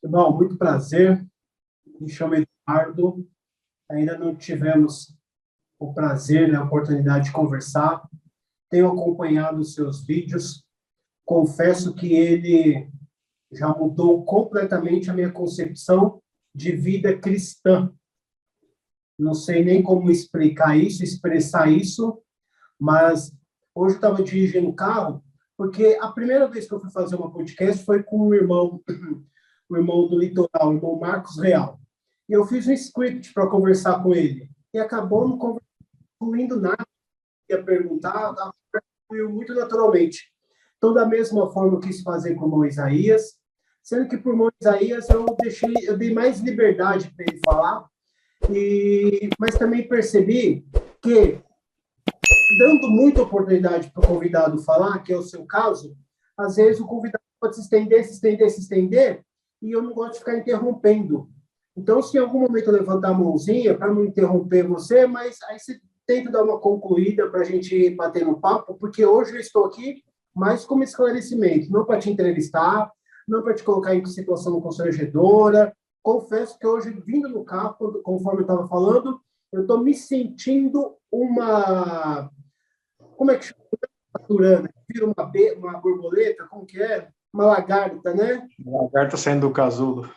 Bom, muito prazer. Me chamo Eduardo. Ainda não tivemos o prazer, né, a oportunidade de conversar. Tenho acompanhado os seus vídeos. Confesso que ele já mudou completamente a minha concepção de vida cristã. Não sei nem como explicar isso, expressar isso, mas hoje eu estava dirigindo o carro, porque a primeira vez que eu fui fazer uma podcast foi com o irmão do litoral, o irmão Marcos Real. E eu fiz um script para conversar com ele. E acabou não concluindo nada, ia perguntar, fluiu muito naturalmente. Então, da mesma forma, eu quis fazer com o irmão Isaías, sendo que por irmão Isaías eu dei mais liberdade para ele falar, mas também percebi que, dando muita oportunidade para o convidado falar, que é o seu caso, às vezes o convidado pode se estender, e eu não gosto de ficar interrompendo. Então, se em algum momento eu levantar a mãozinha para não interromper você, mas aí você tenta dar uma concluída para a gente bater no papo, porque hoje eu estou aqui mais como esclarecimento, não para te entrevistar, não para te colocar em situação constrangedora. Confesso que hoje, vindo no carro, conforme eu estava falando, eu estou me sentindo uma... Como é que chama? Turana. Vira uma borboleta, como que é? Uma lagarta, né? Lagarta saindo do casulo.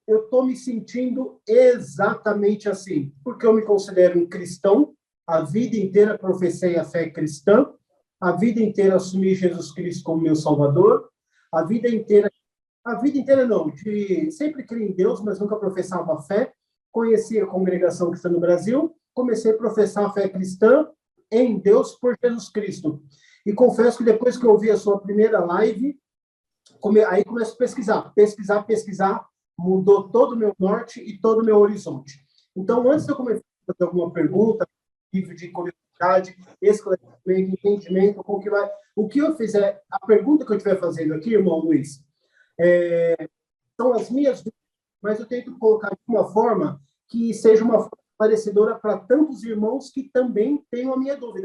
Eu estou me sentindo exatamente assim, porque eu me considero um cristão, a vida inteira professei a fé cristã, a vida inteira assumi Jesus Cristo como meu Salvador, a vida inteira não, sempre criei em Deus, mas nunca professava a fé, conheci a congregação cristã no Brasil, comecei a professar a fé cristã em Deus por Jesus Cristo. E confesso que depois que eu ouvi a sua primeira live, aí começo a pesquisar, mudou todo o meu norte e todo o meu horizonte. Então, antes de eu começar a fazer alguma pergunta, nível de curiosidade, esclarecimento, entendimento, o que eu fizer, a pergunta que eu estiver fazendo aqui, irmão Luiz, são as minhas dúvidas, mas eu tento colocar de uma forma que seja uma forma esclarecedora para tantos irmãos que também tenham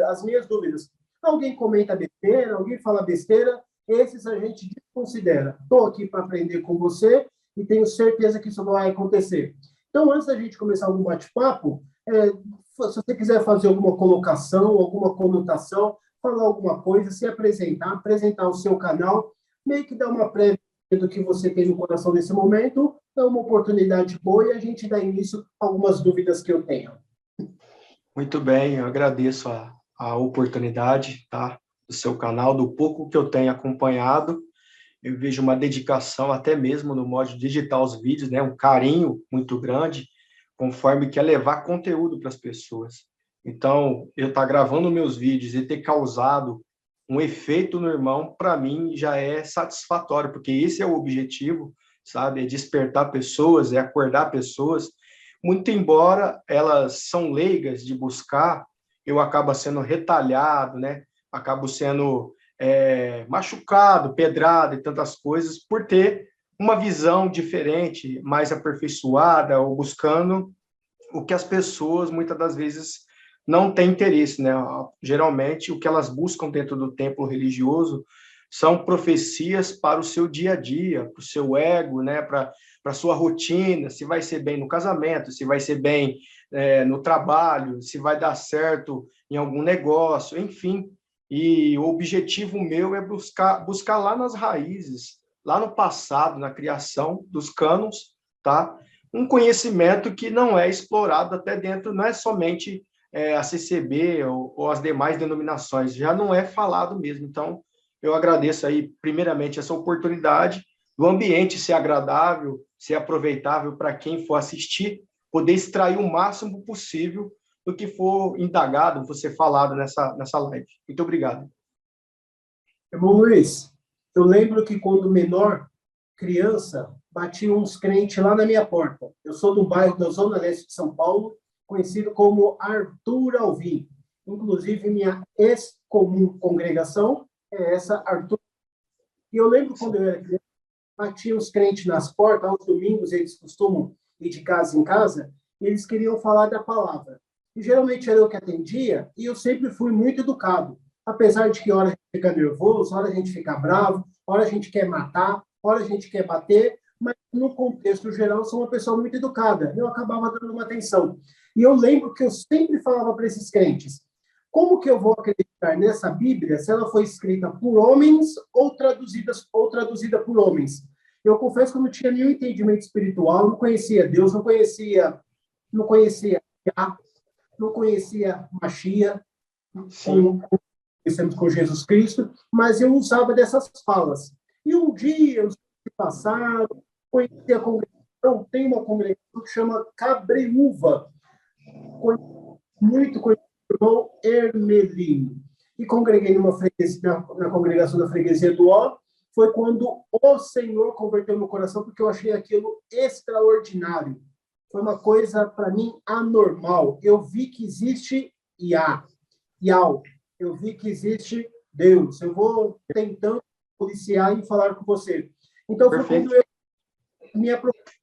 as minhas dúvidas. Alguém comenta besteira, alguém fala besteira, esses a gente desconsidera. Estou aqui para aprender com você e tenho certeza que isso vai acontecer. Então, antes da gente começar algum bate-papo, se você quiser fazer alguma colocação, alguma conotação, falar alguma coisa, se apresentar o seu canal, meio que dar uma prévia do que você tem no coração nesse momento, é uma oportunidade boa e a gente dá início a algumas dúvidas que eu tenho. Muito bem, eu agradeço a oportunidade, tá, do seu canal, do pouco que eu tenho acompanhado. Eu vejo uma dedicação até mesmo no modo de digitar os vídeos, né, um carinho muito grande, conforme quer levar conteúdo para as pessoas. Então, eu estar gravando meus vídeos e ter causado um efeito no irmão, para mim, já é satisfatório, porque esse é o objetivo, sabe? É despertar pessoas, é acordar pessoas. Muito embora elas são leigas de buscar, eu acabo sendo retalhado, né? Acabo sendo machucado, pedrado e tantas coisas, por ter uma visão diferente, mais aperfeiçoada, ou buscando o que as pessoas, muitas das vezes, não têm interesse, né? Geralmente, o que elas buscam dentro do templo religioso são profecias para o seu dia a dia, para o seu ego, né? Para a sua rotina, se vai ser bem no casamento, se vai ser bem no trabalho, se vai dar certo em algum negócio, enfim. E o objetivo meu é buscar lá nas raízes, lá no passado, na criação dos cânones, tá? Um conhecimento que não é explorado até dentro, não é somente a CCB ou as demais denominações, já não é falado mesmo. Então, eu agradeço aí, primeiramente, essa oportunidade do ambiente ser agradável, ser aproveitável para quem for assistir, poder extrair o máximo possível do que for indagado, for ser falado nessa live. Muito obrigado. Irmão Luiz, eu lembro que quando menor, criança, batiam uns crentes lá na minha porta. Eu sou do bairro da Zona Leste de São Paulo, conhecido como Arthur Alvim. Inclusive, minha ex-comum congregação é essa, Arthur. E eu lembro quando eu era criança, batiam os crentes nas portas, aos domingos eles costumam ir de casa em casa, e eles queriam falar da palavra. E geralmente era eu que atendia, e eu sempre fui muito educado. Apesar de que hora a gente fica nervoso, hora a gente fica bravo, hora a gente quer matar, hora a gente quer bater, mas no contexto geral, sou uma pessoa muito educada. Eu acabava dando uma atenção. E eu lembro que eu sempre falava para esses crentes, como que eu vou acreditar nessa Bíblia se ela foi escrita por homens ou traduzida por homens? Eu confesso que eu não tinha nenhum entendimento espiritual, não conhecia Deus, não conhecia Yah, não conhecia Machia, Sim, conhecemos com Jesus Cristo, mas eu usava dessas falas. E um dia, os anos se passaram, conheci a congregação, tem uma congregação que chama Cabreúva, muito conhecido pelo irmão Hermelino. E congreguei na congregação da freguesia do Ó, foi quando o Senhor converteu meu coração, porque eu achei aquilo extraordinário. Foi uma coisa, para mim, anormal. Eu vi que existe Yah, eu vi que existe Deus. Eu vou tentando policiar e falar com você. Então, foi perfeito. quando eu me aproximei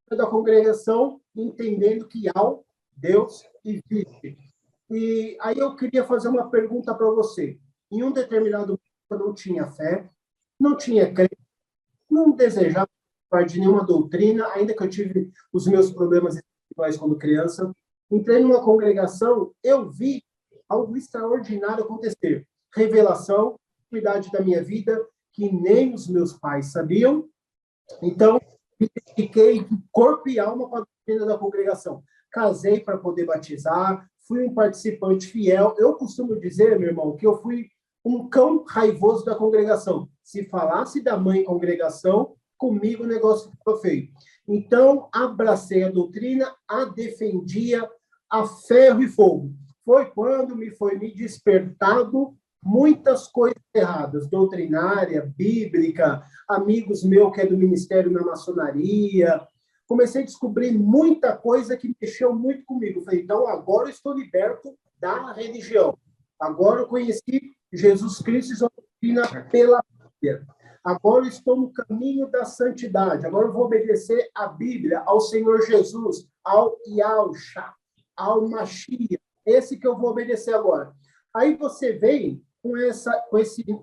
da congregação, entendendo que Yah, Deus, existe. E aí eu queria fazer uma pergunta para você. Em um determinado momento, eu não tinha fé, não tinha crença, não desejava participar de nenhuma doutrina, ainda que eu tive os meus problemas espirituais quando criança. Entrei numa congregação, eu vi algo extraordinário acontecer. Revelação, cuidade da minha vida, que nem os meus pais sabiam. Então, me dediquei de corpo e alma para a doutrina da congregação. Casei para poder batizar, fui um participante fiel. Eu costumo dizer, meu irmão, que eu fui um cão raivoso da congregação. Se falasse da mãe congregação, comigo o negócio ficou feio. Então, abracei a doutrina, a defendia a ferro e fogo. Foi quando foi me despertado muitas coisas erradas, doutrinária, bíblica, amigos meus que é do ministério na maçonaria. Comecei a descobrir muita coisa que mexeu muito comigo. Falei, então agora eu estou liberto da religião. Agora eu conheci Jesus Cristo e sua doutrina pela Bíblia. Agora eu estou no caminho da santidade. Agora eu vou obedecer à Bíblia, ao Senhor Jesus, ao Yahushua, ao Mashiach. Esse que eu vou obedecer agora. Aí você vem com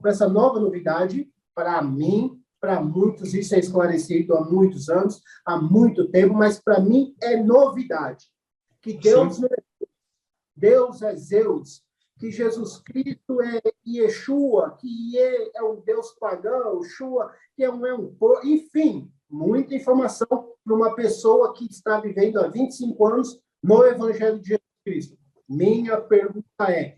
essa nova novidade, para mim, para muitos, isso é esclarecido há muitos anos, há muito tempo, mas para mim é novidade. Que Deus não é Deus é Zeus, que Jesus Cristo é Yeshua, que é um Deus pagão, Shua, que é um enfim, muita informação para uma pessoa que está vivendo há 25 anos no Evangelho de Jesus Cristo. Minha pergunta é,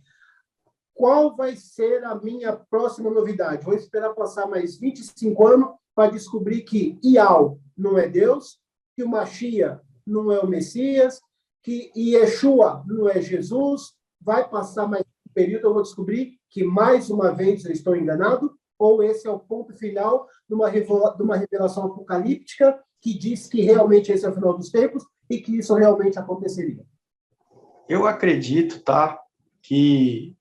qual vai ser a minha próxima novidade? Vou esperar passar mais 25 anos para descobrir que Ial não é Deus, que o Mashiach não é o Messias, que Yeshua não é Jesus. Vai passar mais um período, eu vou descobrir que mais uma vez eu estou enganado, ou esse é o ponto final de uma revelação apocalíptica que diz que realmente esse é o final dos tempos e que isso realmente aconteceria. Eu acredito, tá, que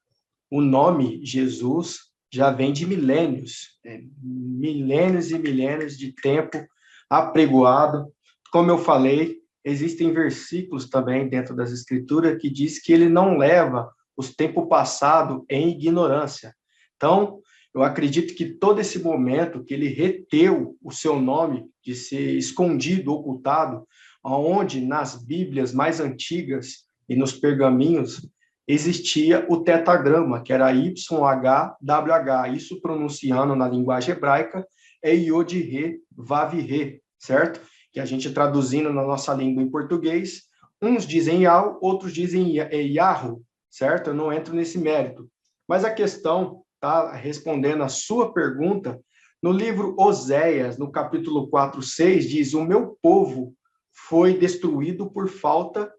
o nome Jesus já vem de milênios, milênios e milênios de tempo apregoado. Como eu falei, existem versículos também dentro das Escrituras que diz que ele não leva os tempos passados em ignorância. Então, eu acredito que todo esse momento que ele reteu o seu nome de ser escondido, ocultado, onde nas Bíblias mais antigas e nos pergaminhos existia o tetagrama, que era YHWH, isso pronunciando na linguagem hebraica é Yod-He, Vav-He, certo? Que a gente traduzindo na nossa língua em português, uns dizem Yahweh, outros dizem Yahoo, certo? Eu não entro nesse mérito. Mas a questão, tá, respondendo a sua pergunta, no livro Oséias, no capítulo 4:6, diz, o meu povo foi destruído por falta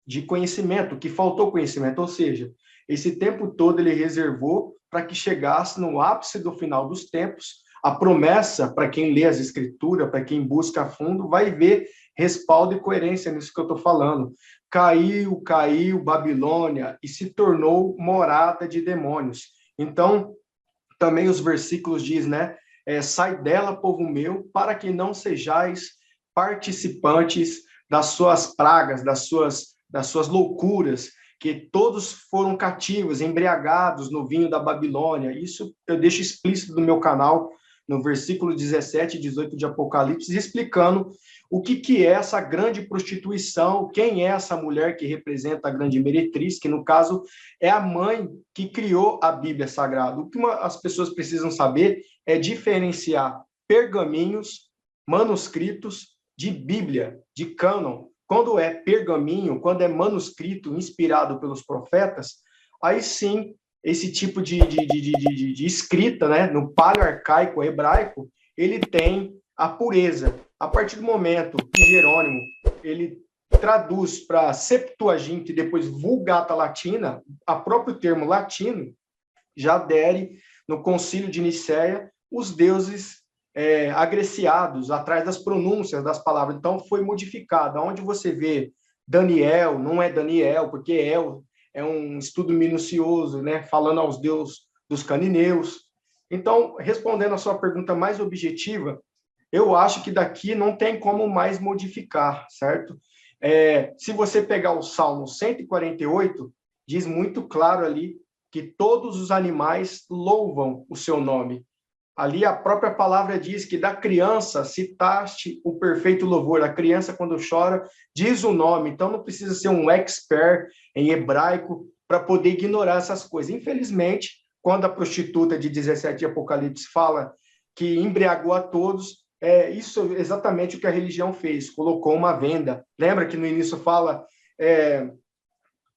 de conhecimento, que faltou conhecimento, ou seja, esse tempo todo ele reservou para que chegasse no ápice do final dos tempos, a promessa, para quem lê as escrituras, para quem busca a fundo, vai ver respaldo e coerência nisso que eu estou falando. Caiu Babilônia e se tornou morada de demônios. Então, também os versículos diz, né, sai dela, povo meu, para que não sejais participantes das suas pragas, das suas loucuras, que todos foram cativos, embriagados no vinho da Babilônia. Isso eu deixo explícito no meu canal, no versículo 17 e 18 de Apocalipse, explicando o que é essa grande prostituição, quem é essa mulher que representa a grande meretriz, que no caso é a mãe que criou a Bíblia Sagrada. O que as pessoas precisam saber é diferenciar pergaminhos, manuscritos de Bíblia, de cânon. Quando é pergaminho, quando é manuscrito inspirado pelos profetas, aí sim, esse tipo de escrita, né, no paleo-arcaico hebraico, ele tem a pureza. A partir do momento que Jerônimo ele traduz para Septuaginta e depois Vulgata Latina, a próprio termo latino já adere no Concílio de Nicéia os deuses agreciados atrás das pronúncias das palavras. Então foi modificado. Onde você vê Daniel, não é Daniel, porque é um estudo minucioso, né, falando aos deuses dos cananeus. Então, respondendo a sua pergunta mais objetiva, eu acho que daqui não tem como mais modificar, certo? Se você pegar o Salmo 148, diz muito claro ali que todos os animais louvam o seu nome. Ali a própria palavra diz que da criança citaste o perfeito louvor. A criança, quando chora, diz o nome. Então, não precisa ser um expert em hebraico para poder ignorar essas coisas. Infelizmente, quando a prostituta de 17 de Apocalipse fala que embriagou a todos, isso é exatamente o que a religião fez, colocou uma venda. Lembra que no início fala,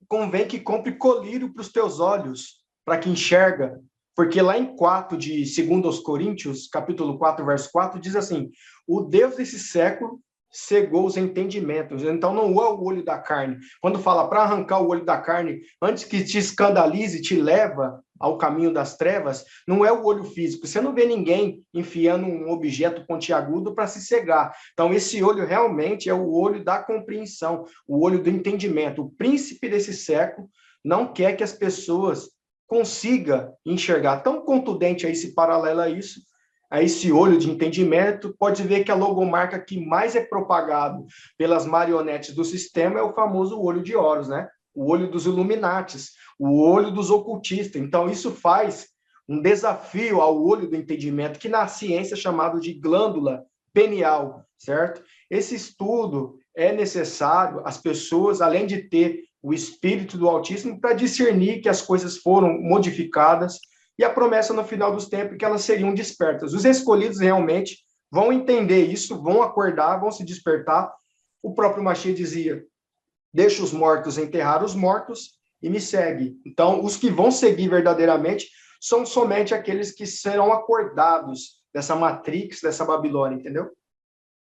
convém que compre colírio para os teus olhos, para que enxerga. Porque lá em 4 de 2 aos Coríntios, capítulo 4, verso 4, diz assim, o Deus desse século cegou os entendimentos. Então, não é o olho da carne. Quando fala para arrancar o olho da carne, antes que te escandalize, te leva ao caminho das trevas, não é o olho físico. Você não vê ninguém enfiando um objeto pontiagudo para se cegar. Então, esse olho realmente é o olho da compreensão, o olho do entendimento. O príncipe desse século não quer que as pessoas consiga enxergar. Tão contundente é esse paralelo a esse olho de entendimento. Pode ver que a logomarca que mais é propagado pelas marionetes do sistema é o famoso olho de Horus, né? O olho dos Illuminatis, o olho dos ocultistas. Então, isso faz um desafio ao olho do entendimento, que na ciência é chamado de glândula pineal, certo? Esse estudo é necessário, as pessoas, além de ter o espírito do Altíssimo, para discernir que as coisas foram modificadas e a promessa no final dos tempos que elas seriam despertas. Os escolhidos realmente vão entender isso, vão acordar, vão se despertar. O próprio Mashiach dizia, deixa os mortos enterrar os mortos e me segue. Então, os que vão seguir verdadeiramente são somente aqueles que serão acordados dessa Matrix, dessa Babilônia, entendeu?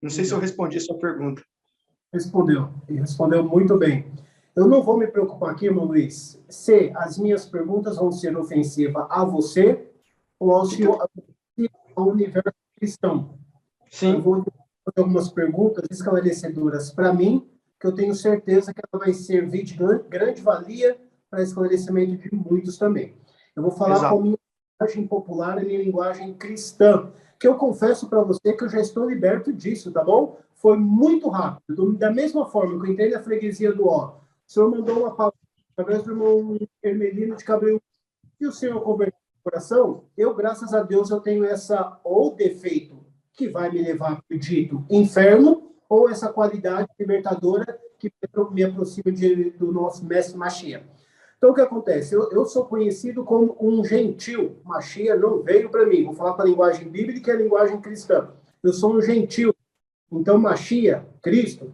Não sei se eu respondi a sua pergunta. Respondeu, e respondeu muito bem. Eu não vou me preocupar aqui, irmão Luiz, se as minhas perguntas vão ser ofensivas a você ou ao universo cristão. Sim. Eu vou fazer algumas perguntas esclarecedoras para mim, que eu tenho certeza que ela vai servir de grande valia para esclarecimento de muitos também. Eu vou falar com a minha linguagem popular e minha linguagem cristã, que eu confesso para você que eu já estou liberto disso, tá bom? Foi muito rápido. Da mesma forma que eu entrei na freguesia do Ó, o senhor mandou uma palavra através do irmão Hermelino de Cabreúva, e o senhor converteu o coração, eu, graças a Deus, eu tenho essa ou defeito que vai me levar para o dito inferno, ou essa qualidade libertadora que me aproxima do nosso mestre Mashiach. Então, o que acontece? Eu sou conhecido como um gentil. Mashiach não veio para mim. Vou falar para a linguagem bíblica e a linguagem cristã. Eu sou um gentil. Então, Mashiach, Cristo,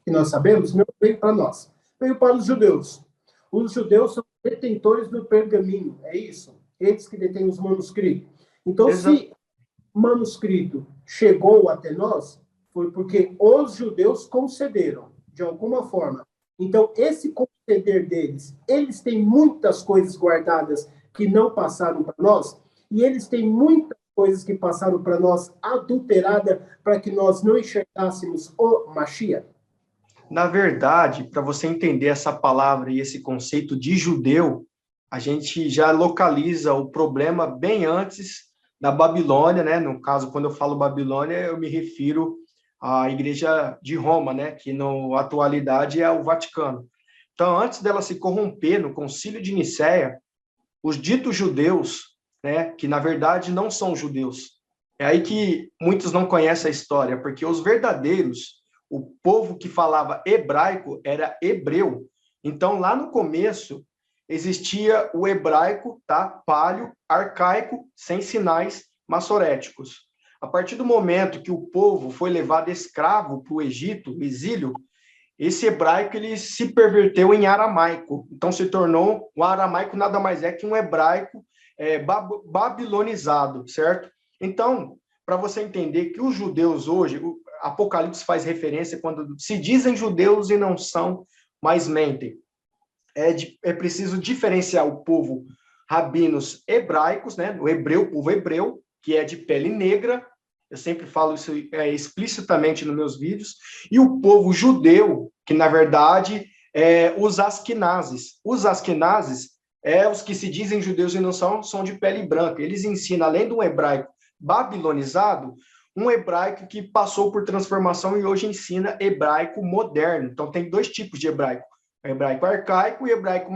que nós sabemos, não veio para nós. Veio para os judeus. Os judeus são detentores do pergaminho. É isso? Eles que detêm os manuscritos. Então, exato. Se manuscrito chegou até nós, foi porque os judeus concederam, de alguma forma. Então, esse conceder deles, eles têm muitas coisas guardadas que não passaram para nós, e eles têm muitas coisas que passaram para nós adulterada para que nós não enxergássemos o Mashiach. Na verdade, para você entender essa palavra e esse conceito de judeu, a gente já localiza o problema bem antes da Babilônia, né? No caso, quando eu falo Babilônia, eu me refiro à Igreja de Roma, né? Que na atualidade é o Vaticano. Então, antes dela se corromper no Concílio de Nicéia, os ditos judeus, né? Que na verdade não são judeus, É aí que muitos não conhecem a história, porque os verdadeiros, o povo que falava hebraico era hebreu. Então, lá no começo, existia o hebraico, tá? Paleo, arcaico, sem sinais massoréticos. A partir do momento que o povo foi levado escravo para o Egito, o exílio, esse hebraico ele se perverteu em aramaico. Então, se tornou, o aramaico nada mais é que um hebraico babilonizado, certo? Então, para você entender que os judeus hoje, o Apocalipse faz referência quando se dizem judeus e não são, mas mentem. É preciso diferenciar o povo rabinos hebraicos, né? O hebreu, o povo hebreu, que é de pele negra, eu sempre falo isso explicitamente nos meus vídeos, e o povo judeu, que na verdade é os asquenazes. Os asquenazes os que se dizem judeus e não são de pele branca. Eles ensinam, além de um hebraico babilonizado, um hebraico que passou por transformação e hoje ensina hebraico moderno. Então, tem dois tipos de hebraico: hebraico arcaico e hebraico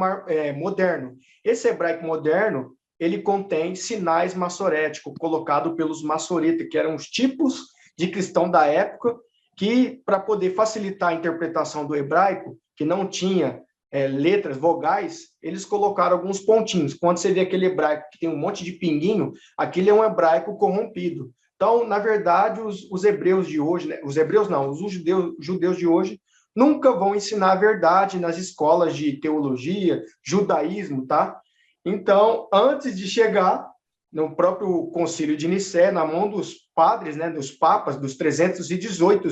moderno. Esse hebraico moderno, ele contém sinais massoréticos, colocados pelos maçoretas, que eram os tipos de cristão da época, que, para poder facilitar a interpretação do hebraico, que não tinha letras, vogais, eles colocaram alguns pontinhos. Quando você vê aquele hebraico que tem um monte de pinguinho, aquele é um hebraico corrompido. Então, na verdade, os hebreus de hoje, né, os hebreus não, os judeus de hoje, nunca vão ensinar a verdade nas escolas de teologia, judaísmo, tá? Então, antes de chegar no próprio Concílio de Nicéia, na mão dos padres, né, dos papas, dos 318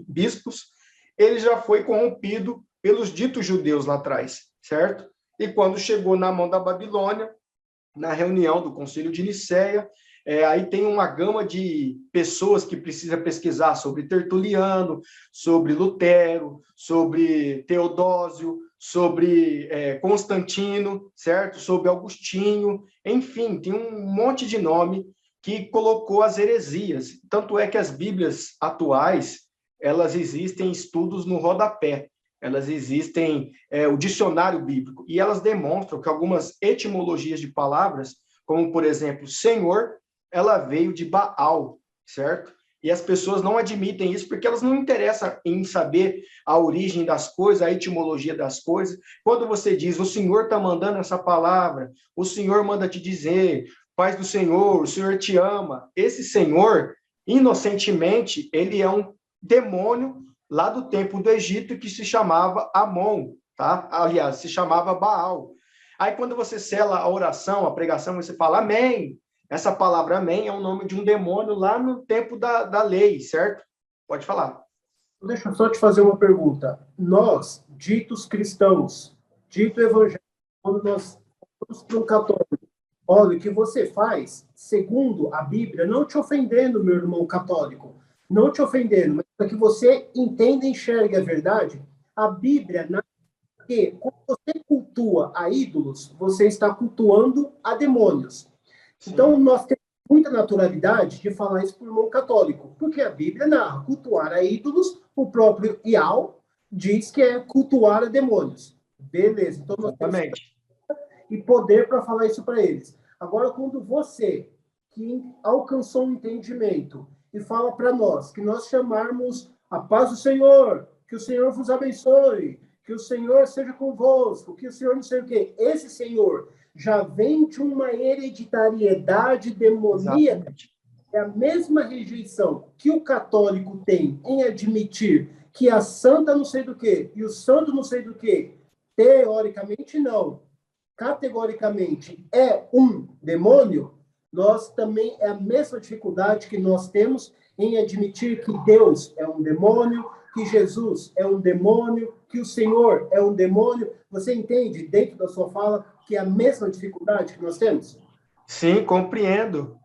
bispos, ele já foi corrompido pelos ditos judeus lá atrás, certo? E quando chegou na mão da Babilônia, na reunião do Concílio de Nicéia, aí tem uma gama de pessoas que precisa pesquisar sobre Tertuliano, sobre Lutero, sobre Teodósio, sobre Constantino, certo? Sobre Agostinho, enfim, tem um monte de nome que colocou as heresias. Tanto é que as Bíblias atuais, elas existem estudos no rodapé, elas existem o dicionário bíblico, e elas demonstram que algumas etimologias de palavras, como, por exemplo, Senhor, ela veio de Baal, certo? E as pessoas não admitem isso porque elas não interessam em saber a origem das coisas, a etimologia das coisas. Quando você diz, o Senhor está mandando essa palavra, o Senhor manda te dizer, paz do Senhor, o Senhor te ama. Esse Senhor, inocentemente, ele é um demônio lá do tempo do Egito que se chamava Amon, tá? Aliás, se chamava Baal. Aí quando você sela a oração, a pregação, você fala amém. Essa palavra amém é o nome de um demônio lá no tempo da lei, certo? Pode falar. Deixa eu só te fazer uma pergunta. Nós, ditos cristãos, dito evangélico, quando nós vamos para um católico, olha, o que você faz, segundo a Bíblia, não te ofendendo, meu irmão católico, não te ofendendo, mas para que você entenda e enxergue a verdade, a Bíblia, que quando você cultua a ídolos, você está cultuando a demônios. Sim. Então, nós temos muita naturalidade de falar isso para o irmão católico, porque a Bíblia narra cultuar a ídolos, o próprio Ial diz que é cultuar a demônios. Beleza, então nós temos e poder para falar isso para eles. Agora, quando você, que alcançou um entendimento, e fala para nós, que nós chamarmos a paz do Senhor, que o Senhor vos abençoe, que o Senhor seja convosco, que o Senhor não sei o quê. Esse Senhor já vem de uma hereditariedade demoníaca. Exatamente. É a mesma rejeição que o católico tem em admitir que a santa não sei do quê e o santo não sei do quê. Teoricamente, não. Categoricamente, é um demônio. Nós também é a mesma dificuldade que nós temos em admitir que Deus é um demônio, que Jesus é um demônio, que o Senhor é um demônio. Você entende, dentro da sua fala, que é a mesma dificuldade que nós temos? Sim, compreendo.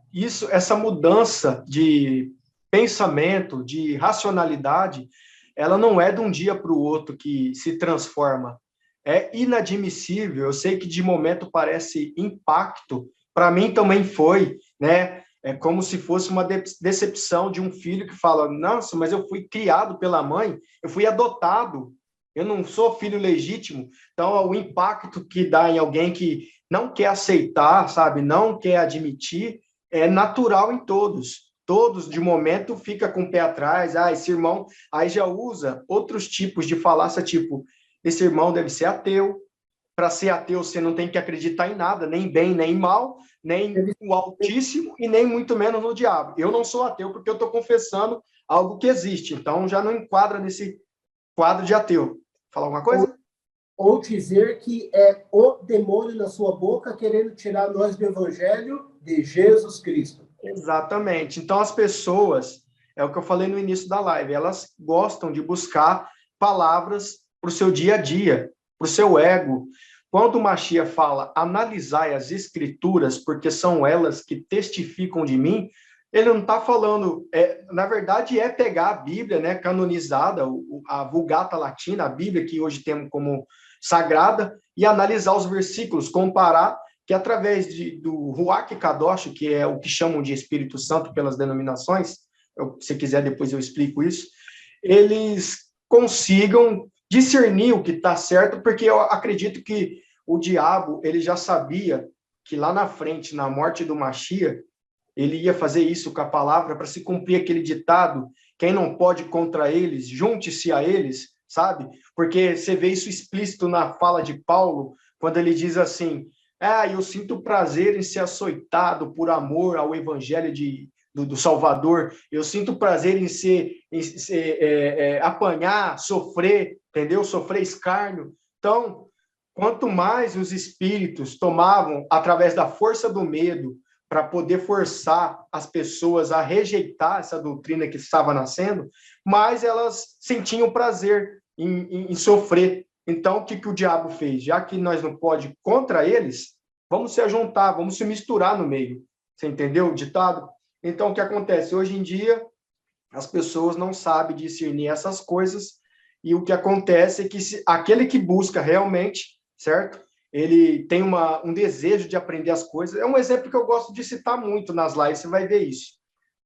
Essa mudança de pensamento, de racionalidade, ela não é de um dia para o outro que se transforma. É inadmissível. Eu sei que de momento parece impacto, para mim também foi, né? É como se fosse uma decepção de um filho que fala, nossa, mas eu fui criado pela mãe, eu fui adotado, eu não sou filho legítimo. Então, o impacto que dá em alguém que não quer aceitar, sabe, não quer admitir, é natural em todos. todos, de momento, fica com o pé atrás, esse irmão, aí já usa outros tipos de falácia, tipo, esse irmão deve ser ateu, para ser ateu você não tem que acreditar em nada, nem bem, nem mal, nem o Altíssimo e nem muito menos no diabo. Eu não sou ateu porque eu estou confessando algo que existe, então já não enquadra nesse quadro de ateu. Falar alguma coisa? Ou dizer que é o demônio na sua boca querendo tirar nós do evangelho de Jesus Cristo. Exatamente. Então as pessoas, é o que eu falei no início da live, elas gostam de buscar palavras para o seu dia a dia, para o seu ego. Quando o Machia fala, analisai as escrituras, porque são elas que testificam de mim, ele não está falando, na verdade, é pegar a Bíblia, né, canonizada, a Vulgata Latina, a Bíblia que hoje temos como sagrada, e analisar os versículos, comparar, que através do Ruach Kadosh, que é o que chamam de Espírito Santo pelas denominações, se quiser depois eu explico isso, eles consigam discernir o que está certo, porque eu acredito que o diabo, ele já sabia que lá na frente, na morte do Machia, ele ia fazer isso com a palavra para se cumprir aquele ditado, quem não pode contra eles, junte-se a eles, sabe? Porque você vê isso explícito na fala de Paulo, quando ele diz assim, eu sinto prazer em ser açoitado por amor ao evangelho do Salvador, eu sinto prazer em apanhar, sofrer, entendeu? Sofrer escárnio. Então, quanto mais os espíritos tomavam, através da força do medo, para poder forçar as pessoas a rejeitar essa doutrina que estava nascendo, mais elas sentiam prazer em sofrer. Então, o que o diabo fez? Já que nós não pode contra eles, vamos se ajuntar, vamos se misturar no meio. Você entendeu o ditado? Então, o que acontece? Hoje em dia, as pessoas não sabem discernir essas coisas, e o que acontece é que aquele que busca realmente, certo? Ele tem um desejo de aprender as coisas. É um exemplo que eu gosto de citar muito nas lives, você vai ver isso.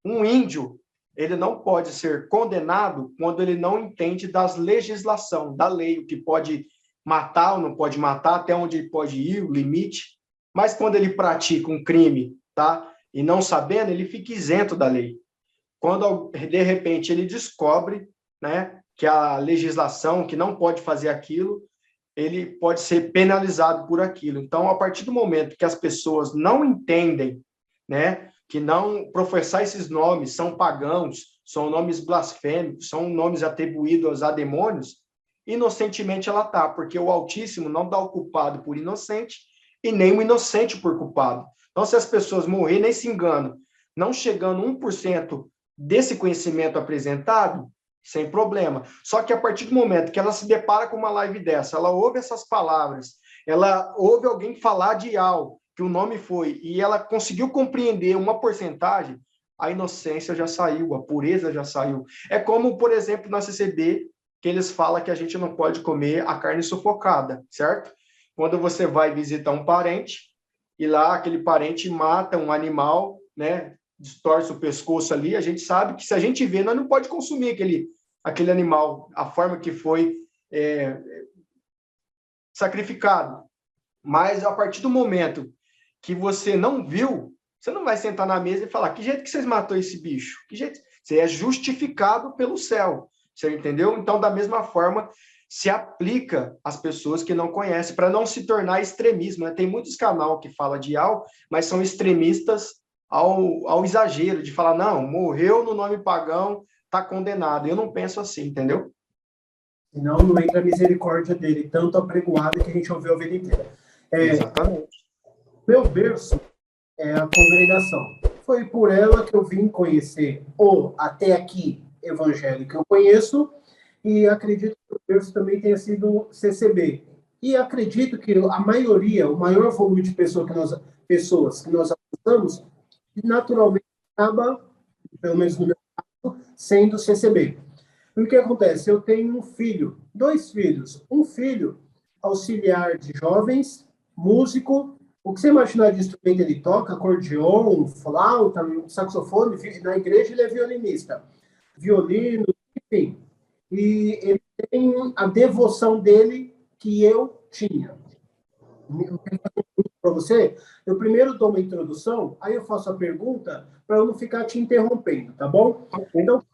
Um índio, ele não pode ser condenado quando ele não entende das legislação, da lei, o que pode matar ou não pode matar, até onde ele pode ir, o limite. Mas quando ele pratica um crime, tá? E não sabendo, ele fica isento da lei. Quando, de repente, ele descobre, né, que a legislação, que não pode fazer aquilo, ele pode ser penalizado por aquilo. Então, a partir do momento que as pessoas não entendem, né, que não professar esses nomes são pagãos, são nomes blasfêmicos, são nomes atribuídos a demônios, inocentemente ela está, porque o Altíssimo não dá o culpado por inocente e nem o inocente por culpado. Então, se as pessoas morrerem, nem se enganam, não chegando 1% desse conhecimento apresentado, sem problema. Só que a partir do momento que ela se depara com uma live dessa, ela ouve essas palavras, ela ouve alguém falar de algo, que o nome foi, e ela conseguiu compreender uma porcentagem, a inocência já saiu, a pureza já saiu. É como, por exemplo, na CCB, que eles falam que a gente não pode comer a carne sufocada, certo? Quando você vai visitar um parente, e lá aquele parente mata um animal, né? Distorce o pescoço ali, a gente sabe que se a gente vê, nós não pode consumir aquele animal, a forma que foi sacrificado. Mas a partir do momento que você não viu, você não vai sentar na mesa e falar, que jeito que vocês matou esse bicho? Que jeito? Você é justificado pelo céu, você entendeu? Então, da mesma forma, se aplica às pessoas que não conhecem, para não se tornar extremismo, né? Tem muitos canais que falam de algo, mas são extremistas ao exagero, de falar, não, morreu no nome pagão, está condenado. Eu não penso assim, entendeu? Senão não entra a misericórdia dele, tanto apregoada que a gente ouviu a vida inteira. Exatamente. Meu berço é a congregação. Foi por ela que eu vim conhecer o, até aqui, evangelho que eu conheço, e acredito que o berço também tenha sido CCB. E acredito que a maioria, o maior volume de pessoas que nós alcançamos, naturalmente acaba, pelo menos no meu caso, sendo CCB. O que acontece? Eu tenho um filho, 2 filhos. Um filho auxiliar de jovens, músico. O que você imaginar de instrumento ele toca? Acordeon, flauta, saxofone. Na igreja ele é violinista. Violino, enfim. E ele tem a devoção dele que eu tinha. para você, eu primeiro dou uma introdução, aí eu faço a pergunta para eu não ficar te interrompendo, tá bom? Ok. Então,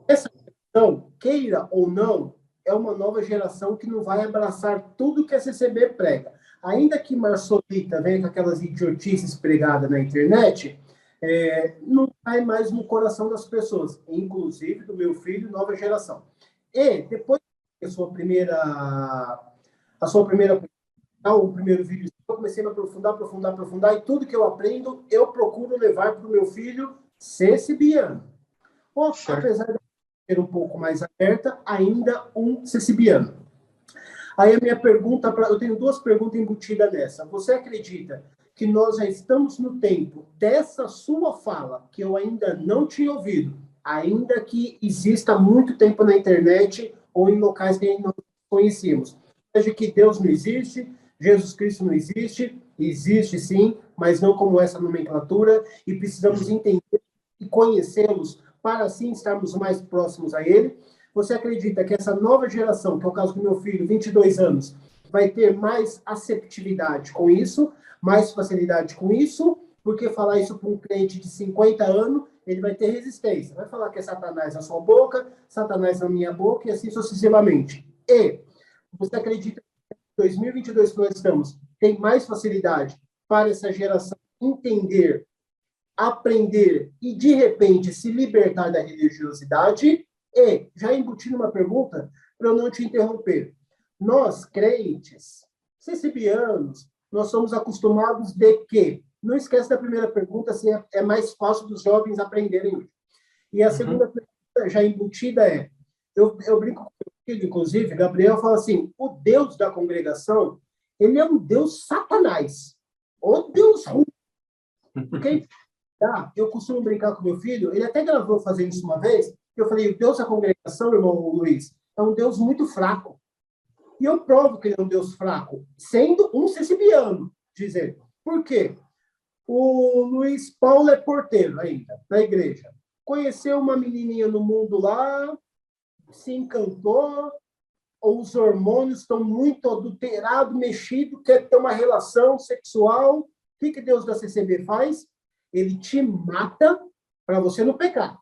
essa geração, queira ou não, é uma nova geração que não vai abraçar tudo que a CCB prega. Ainda que Marsolita venha com aquelas idiotices pregadas na internet, não cai mais no coração das pessoas, inclusive do meu filho, nova geração. E depois da sua primeira o primeiro vídeo, eu comecei a me aprofundar, e tudo que eu aprendo, eu procuro levar para o meu filho cecibiano. Ou, apesar de ser um pouco mais aberta, ainda um cecibiano. Aí a minha pergunta, eu tenho duas perguntas embutidas nessa. Você acredita que nós já estamos no tempo dessa sua fala, que eu ainda não tinha ouvido, ainda que exista muito tempo na internet ou em locais que ainda não conhecíamos? Seja que Deus não existe, Jesus Cristo não existe, existe sim, mas não como essa nomenclatura, e precisamos entender e conhecê-los para assim estarmos mais próximos a Ele. Você acredita que essa nova geração, que é o caso do meu filho, 22 anos, vai ter mais aceptividade com isso, mais facilidade com isso, porque falar isso para um crente de 50 anos, ele vai ter resistência. Vai falar que é Satanás na sua boca, Satanás na minha boca, e assim sucessivamente. E você acredita que em 2022 que nós estamos, tem mais facilidade para essa geração entender, aprender e, de repente, se libertar da religiosidade? E, já embutindo uma pergunta, para eu não te interromper. Nós, crentes, cecibianos, nós somos acostumados de quê? Não esquece da primeira pergunta, assim é mais fácil dos jovens aprenderem hoje. E a segunda pergunta, já embutida, eu brinco com o filho, inclusive, Gabriel fala assim, o Deus da congregação, ele é um Deus Satanás, ou Deus ruim. Porque eu costumo brincar com meu filho, ele até gravou fazendo isso uma vez, eu falei, o Deus da congregação, irmão Luiz, é um Deus muito fraco. E eu provo que ele é um Deus fraco, sendo um cecibiano, dizendo. Por quê? O Luiz Paulo é porteiro ainda, na igreja. Conheceu uma menininha no mundo lá, se encantou, ou os hormônios estão muito adulterados, mexidos, quer ter uma relação sexual. O que Deus da CCB faz? Ele te mata para você não pecar.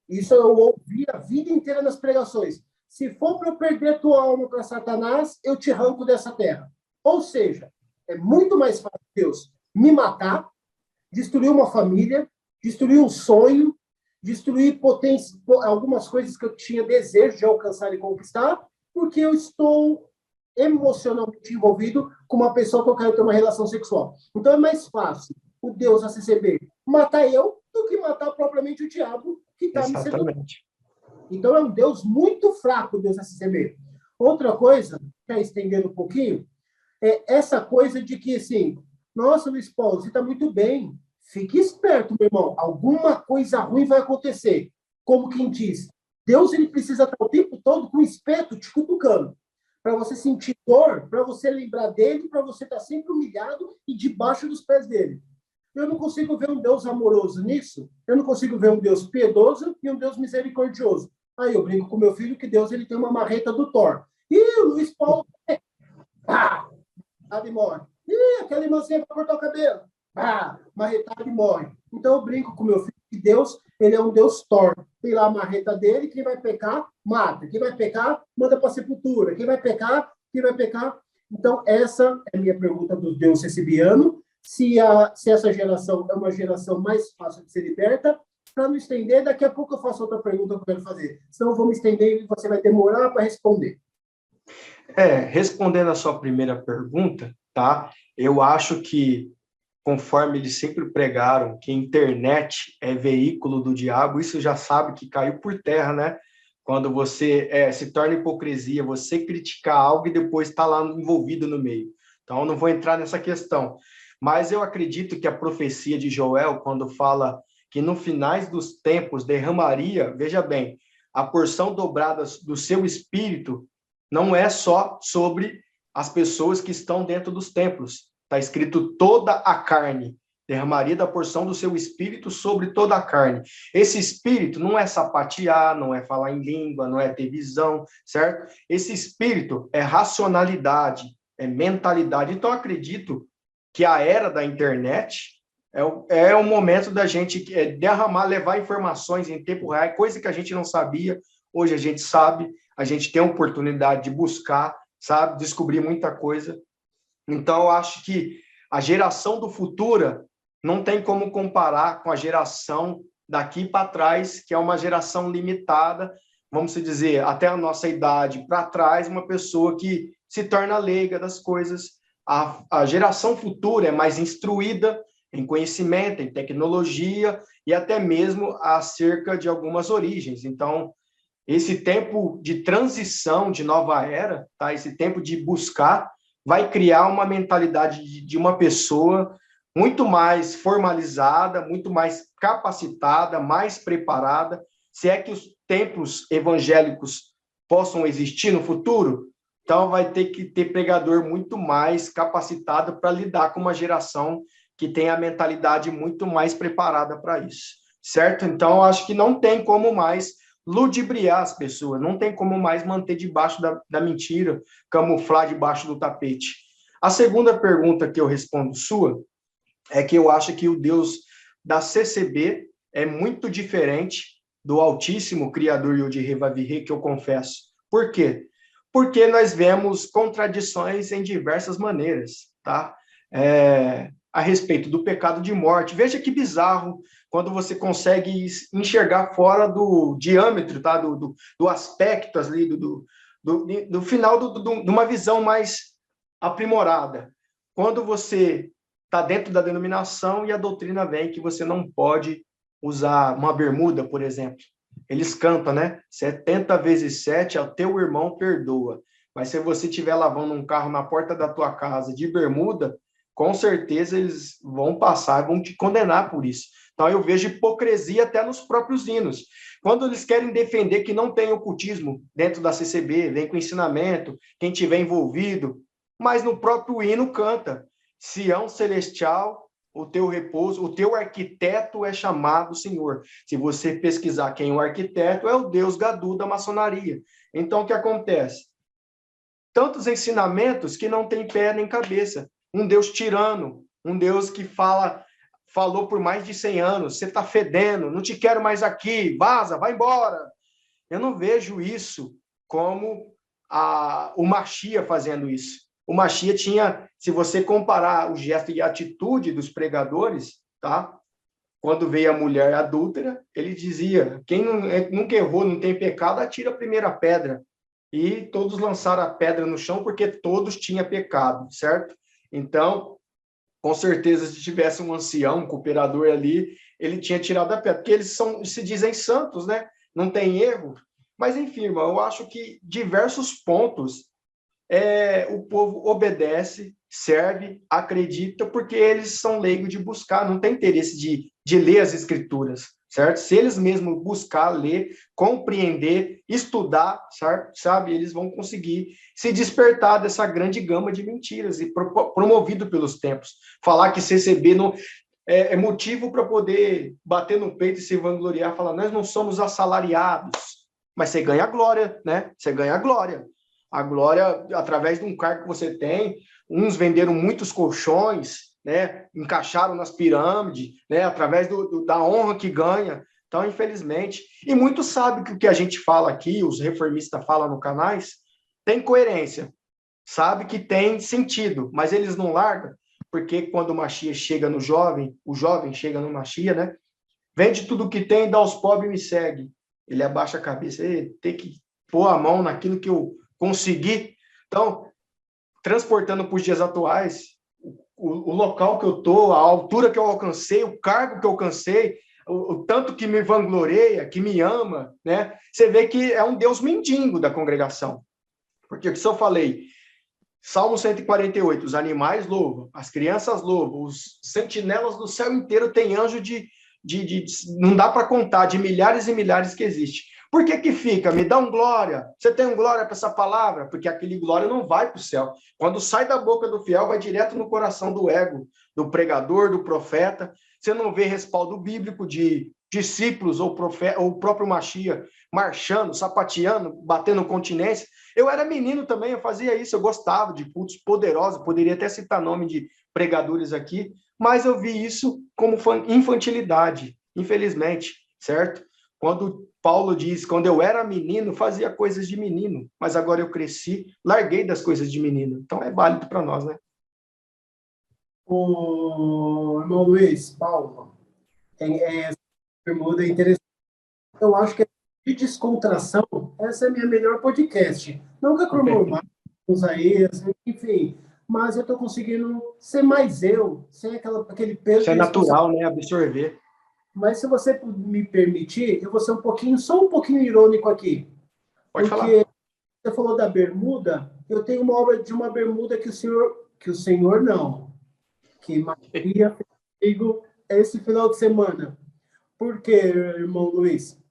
Isso eu ouvi a vida inteira nas pregações. Se for para eu perder tua alma para Satanás, eu te arranco dessa terra. Ou seja, é muito mais fácil Deus me matar, destruir uma família, destruir um sonho, destruir algumas coisas que eu tinha desejo de alcançar e conquistar, porque eu estou emocionalmente envolvido com uma pessoa que eu quero ter uma relação sexual. Então é mais fácil o Deus da CCB matar eu do que matar propriamente o diabo que está me seduzindo. Então é um Deus muito fraco, o Deus da CCB. Outra coisa, já estendendo um pouquinho, é essa coisa de que, assim, nossa, Luiz Paulo, você está muito bem. Fique esperto, meu irmão. Alguma coisa ruim vai acontecer. Como quem diz, Deus ele precisa estar o tempo todo com o espeto te cutucando. Para você sentir dor, para você lembrar dele, para você estar sempre humilhado e debaixo dos pés dele. Eu não consigo ver um Deus amoroso nisso. Eu não consigo ver um Deus piedoso e um Deus misericordioso. Aí eu brinco com meu filho que Deus ele tem uma marreta do Thor. E o Luiz Paulo... Pá! E morre. Ih, aquela irmãzinha vai cortar o cabelo. Ah, marretado e morre. Então eu brinco com meu filho que Deus, ele é um Deus Thor. Tem lá a marreta dele, quem vai pecar, mata. Quem vai pecar, manda para a sepultura. Quem vai pecar. Então essa é a minha pergunta do Deus cecibiano. Se essa geração é uma geração mais fácil de ser liberta, para não estender, daqui a pouco eu faço outra pergunta que eu quero fazer. Senão eu vou me estender e você vai demorar para responder. Respondendo a sua primeira pergunta, tá? Eu acho que, conforme eles sempre pregaram, que a internet é veículo do diabo, isso já sabe que caiu por terra, né? Quando você se torna hipocrisia, você criticar algo e depois está lá envolvido no meio. Então, eu não vou entrar nessa questão. Mas eu acredito que a profecia de Joel, quando fala que no finais dos tempos derramaria, veja bem, a porção dobrada do seu espírito não é só sobre as pessoas que estão dentro dos templos. Está escrito toda a carne, derramaria da porção do seu espírito sobre toda a carne. Esse espírito não é sapatear, não é falar em língua, não é ter visão, certo? Esse espírito é racionalidade, mentalidade. Então, eu acredito que a era da internet é o momento da gente derramar, levar informações em tempo real, coisa que a gente não sabia, hoje a gente sabe, a gente tem a oportunidade de buscar, sabe, descobrir muita coisa. Então, eu acho que a geração do futuro não tem como comparar com a geração daqui para trás, que é uma geração limitada, vamos dizer, até a nossa idade para trás, uma pessoa que se torna leiga das coisas. A geração futura é mais instruída em conhecimento, em tecnologia e até mesmo acerca de algumas origens. Então, esse tempo de transição de nova era, tá? Esse tempo de buscar, vai criar uma mentalidade de uma pessoa muito mais formalizada, muito mais capacitada, mais preparada. Se é que os templos evangélicos possam existir no futuro, então vai ter que ter pregador muito mais capacitado para lidar com uma geração que tem a mentalidade muito mais preparada para isso, certo? Então, acho que não tem como mais ludibriar as pessoas, não tem como mais manter debaixo da mentira, camuflar debaixo do tapete. A segunda pergunta que eu respondo sua é que eu acho que o Deus da CCB é muito diferente do Altíssimo Criador Yod-Heh Vav-Heh, que eu confesso. Por quê? Porque nós vemos contradições em diversas maneiras, tá? A respeito do pecado de morte. Veja que bizarro quando você consegue enxergar fora do diâmetro, tá? do aspecto ali, do final de uma visão mais aprimorada. Quando você está dentro da denominação e a doutrina vem que você não pode usar uma bermuda, por exemplo. Eles cantam, né? 70 vezes 7, ao teu irmão perdoa. Mas se você estiver lavando um carro na porta da tua casa de bermuda, com certeza eles vão passar, vão te condenar por isso. Então, eu vejo hipocrisia até nos próprios hinos. Quando eles querem defender que não tem ocultismo dentro da CCB, vem com ensinamento, quem tiver envolvido, mas no próprio hino canta, Sião Celestial, o teu repouso, o teu arquiteto é chamado Senhor. Se você pesquisar quem é o arquiteto, é o Deus Gadu da maçonaria. Então, o que acontece? Tantos ensinamentos que não tem pé nem cabeça. Um Deus tirano, um Deus que falou por mais de 100 anos, você está fedendo, não te quero mais aqui, vaza, vai embora. Eu não vejo isso como o Machia fazendo isso. O Machia tinha, se você comparar o gesto e a atitude dos pregadores, tá? Quando veio a mulher adúltera, ele dizia, quem nunca errou, não tem pecado, atira a primeira pedra. E todos lançaram a pedra no chão porque todos tinham pecado, certo? Então, com certeza, se tivesse um ancião, um cooperador ali, ele tinha tirado a pedra, porque eles se dizem santos, né? Não tem erro. Mas, enfim, irmão, eu acho que diversos pontos o povo obedece, serve, acredita, porque eles são leigos de buscar, não tem interesse de ler as escrituras, certo? Se eles mesmos buscar, ler, compreender, estudar, certo? Sabe, eles vão conseguir se despertar dessa grande gama de mentiras e promovido pelos tempos. Falar que CCB não é motivo para poder bater no peito e se vangloriar, falar, nós não somos assalariados, mas você ganha glória, né? Você ganha glória. A glória, através de um cargo que você tem, uns venderam muitos colchões, né? Encaixaram nas pirâmides, né? Através da honra que ganha. Então, infelizmente, e muitos sabem que o que a gente fala aqui, os reformistas falam no canais, tem coerência, sabe que tem sentido, mas eles não largam, porque quando o Machia chega no jovem, o jovem chega no Machia, né? Vende tudo que tem, dá aos pobres e me segue. Ele abaixa a cabeça, tem que pôr a mão naquilo que eu consegui. Então, transportando para os dias atuais, o local que eu estou, a altura que eu alcancei, o cargo que eu alcancei, o tanto que me vangloreia, que me ama, né? Você vê que é um Deus mendigo da congregação. Porque o que eu falei, Salmo 148, os animais louvam, as crianças louvam, os sentinelas do céu inteiro têm anjo não dá para contar, de milhares e milhares que existe. Por que fica? Me dá um glória. Você tem um glória para essa palavra? Porque aquele glória não vai para o céu. Quando sai da boca do fiel, vai direto no coração do ego, do pregador, do profeta. Você não vê respaldo bíblico de discípulos ou o próprio Machia marchando, sapateando, batendo continência. Eu era menino também, eu fazia isso, eu gostava de cultos poderosos, poderia até citar nome de pregadores aqui, mas eu vi isso como infantilidade, infelizmente, certo? Quando Paulo diz, quando eu era menino, fazia coisas de menino, mas agora eu cresci, larguei das coisas de menino. Então é válido para nós, né? O irmão Luiz, Paulo, essa bermuda é interessante. Eu acho que de descontração, essa é a minha melhor podcast. Não que a Cromormar, os aí, enfim, mas eu estou conseguindo ser mais eu, sem aquele peso Isso é natural, né? Absorver. Mas se você me permitir, eu vou ser só um pouquinho irônico aqui. Pode porque falar. Você falou da bermuda, eu tenho uma obra de uma bermuda que o senhor não, que Maria fez comigo esse final de semana. Por quê, irmão Luiz?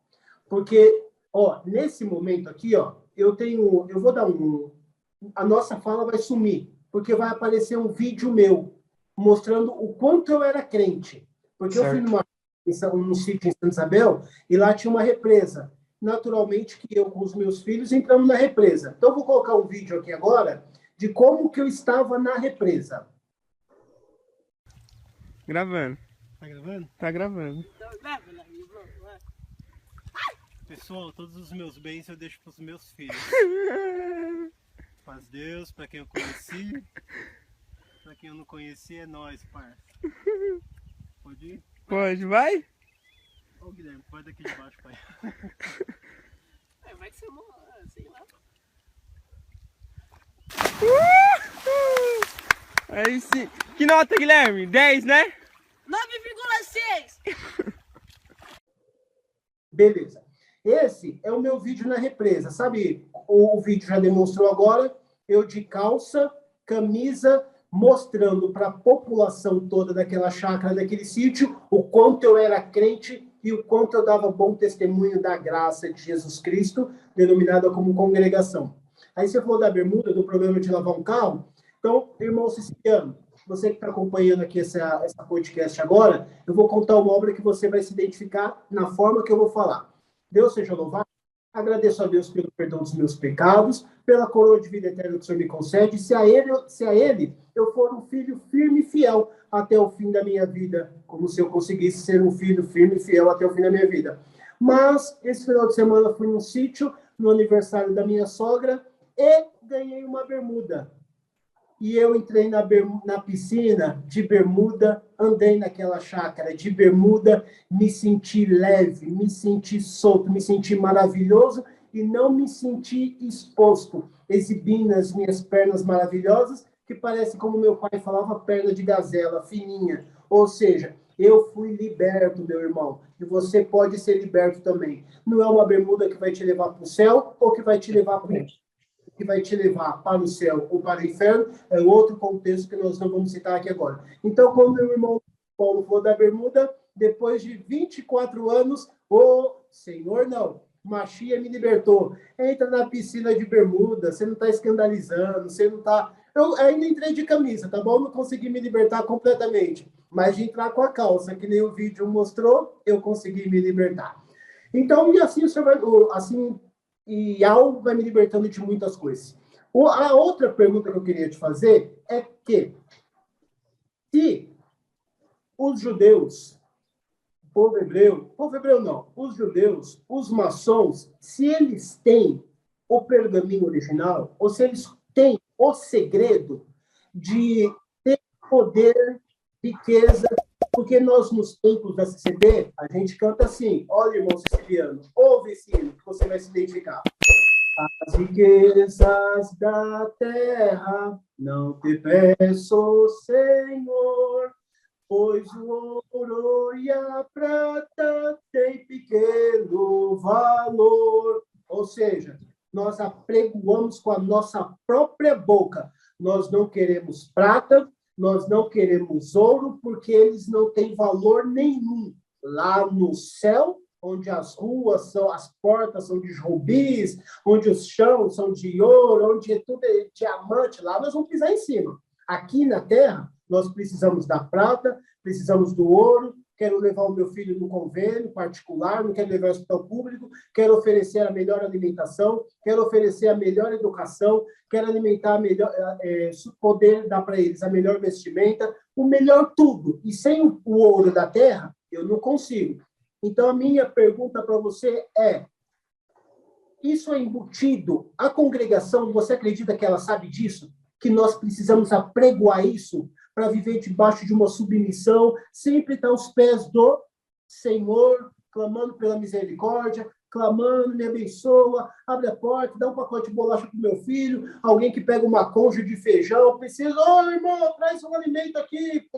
Porque, ó, nesse momento aqui, ó, eu vou dar a nossa fala vai sumir, porque vai aparecer um vídeo meu mostrando o quanto eu era crente. Porque certo. Eu fui num sítio em Santa Isabel e lá tinha uma represa. Naturalmente que eu com os meus filhos entramos na represa. Então eu vou colocar um vídeo aqui agora de como que eu estava na represa. Gravando. Tá gravando? Tá gravando. Pessoal, todos os meus bens eu deixo para os meus filhos. Paz Deus, para quem eu conheci. Para quem eu não conheci, é nós, parça. Pode ir? Pode, vai? Ô, Guilherme, vai daqui de baixo, pai. Vai que você morre, sei lá. Aí sim. Que nota, Guilherme? 10, né? 9,6. Beleza. Esse é o meu vídeo na represa. Sabe, o vídeo já demonstrou agora, eu de calça, camisa, mostrando para a população toda daquela chácara, daquele sítio, o quanto eu era crente e o quanto eu dava bom testemunho da graça de Jesus Cristo, denominada como congregação. Aí você falou da bermuda, do problema de lavar um carro. Então, irmão Siciliano, você que está acompanhando aqui essa podcast agora, eu vou contar uma obra que você vai se identificar na forma que eu vou falar. Deus seja louvado. Agradeço a Deus pelo perdão dos meus pecados, pela coroa de vida eterna que o Senhor me concede. Se a Ele eu for um filho firme e fiel até o fim da minha vida, como se eu conseguisse ser um filho firme e fiel até o fim da minha vida. Mas, esse final de semana, fui num sítio, no aniversário da minha sogra, e ganhei uma bermuda. E eu entrei na piscina de bermuda, andei naquela chácara de bermuda, me senti leve, me senti solto, me senti maravilhoso e não me senti exposto, exibindo as minhas pernas maravilhosas, que parece, como meu pai falava, perna de gazela, fininha. Ou seja, eu fui liberto, meu irmão, e você pode ser liberto também. Não é uma bermuda que vai te levar para o céu ou que vai te levar para o que vai te levar para o céu ou para o inferno, é outro contexto que nós não vamos citar aqui agora. Então, quando meu irmão Paulo falou da bermuda, depois de 24 anos, o Senhor não, Machia me libertou. Entra na piscina de bermuda, você não está escandalizando, você não está... Eu ainda entrei de camisa, tá bom? Não consegui me libertar completamente, mas de entrar com a calça, que nem o vídeo mostrou, eu consegui me libertar. Então, e assim o senhor vai... Assim, e algo vai me libertando de muitas coisas. A outra pergunta que eu queria te fazer é que se os judeus, povo hebreu não, os judeus, os maçons, se eles têm o pergaminho original, ou se eles têm o segredo de ter poder, riqueza, porque nós, nos tempos da CCB, a gente canta assim, olha, irmão siciliano, ouve esse hino, que você vai se identificar. As riquezas da terra não te peço, Senhor, pois o ouro e a prata têm pequeno valor. Ou seja, nós apregoamos com a nossa própria boca. Nós não queremos prata, nós não queremos ouro, porque eles não têm valor nenhum. Lá no céu, onde as ruas são, as portas são de rubis, onde os chãos são de ouro, onde tudo é diamante, lá nós vamos pisar em cima. Aqui na terra, nós precisamos da prata, precisamos do ouro, quero levar o meu filho no convênio particular, não quero levar ao hospital público, quero oferecer a melhor alimentação, quero oferecer a melhor educação, quero alimentar a melhor, poder dar para eles a melhor vestimenta, o melhor tudo. E sem o ouro da terra, eu não consigo. Então, a minha pergunta para você é, isso é embutido? A congregação, você acredita que ela sabe disso? Que nós precisamos apregoar isso para viver debaixo de uma submissão, sempre estar aos pés do Senhor, clamando pela misericórdia, clamando, me abençoa, abre a porta, dá um pacote de bolacha para o meu filho, alguém que pega uma concha de feijão, precisa, irmão, traz um alimento aqui,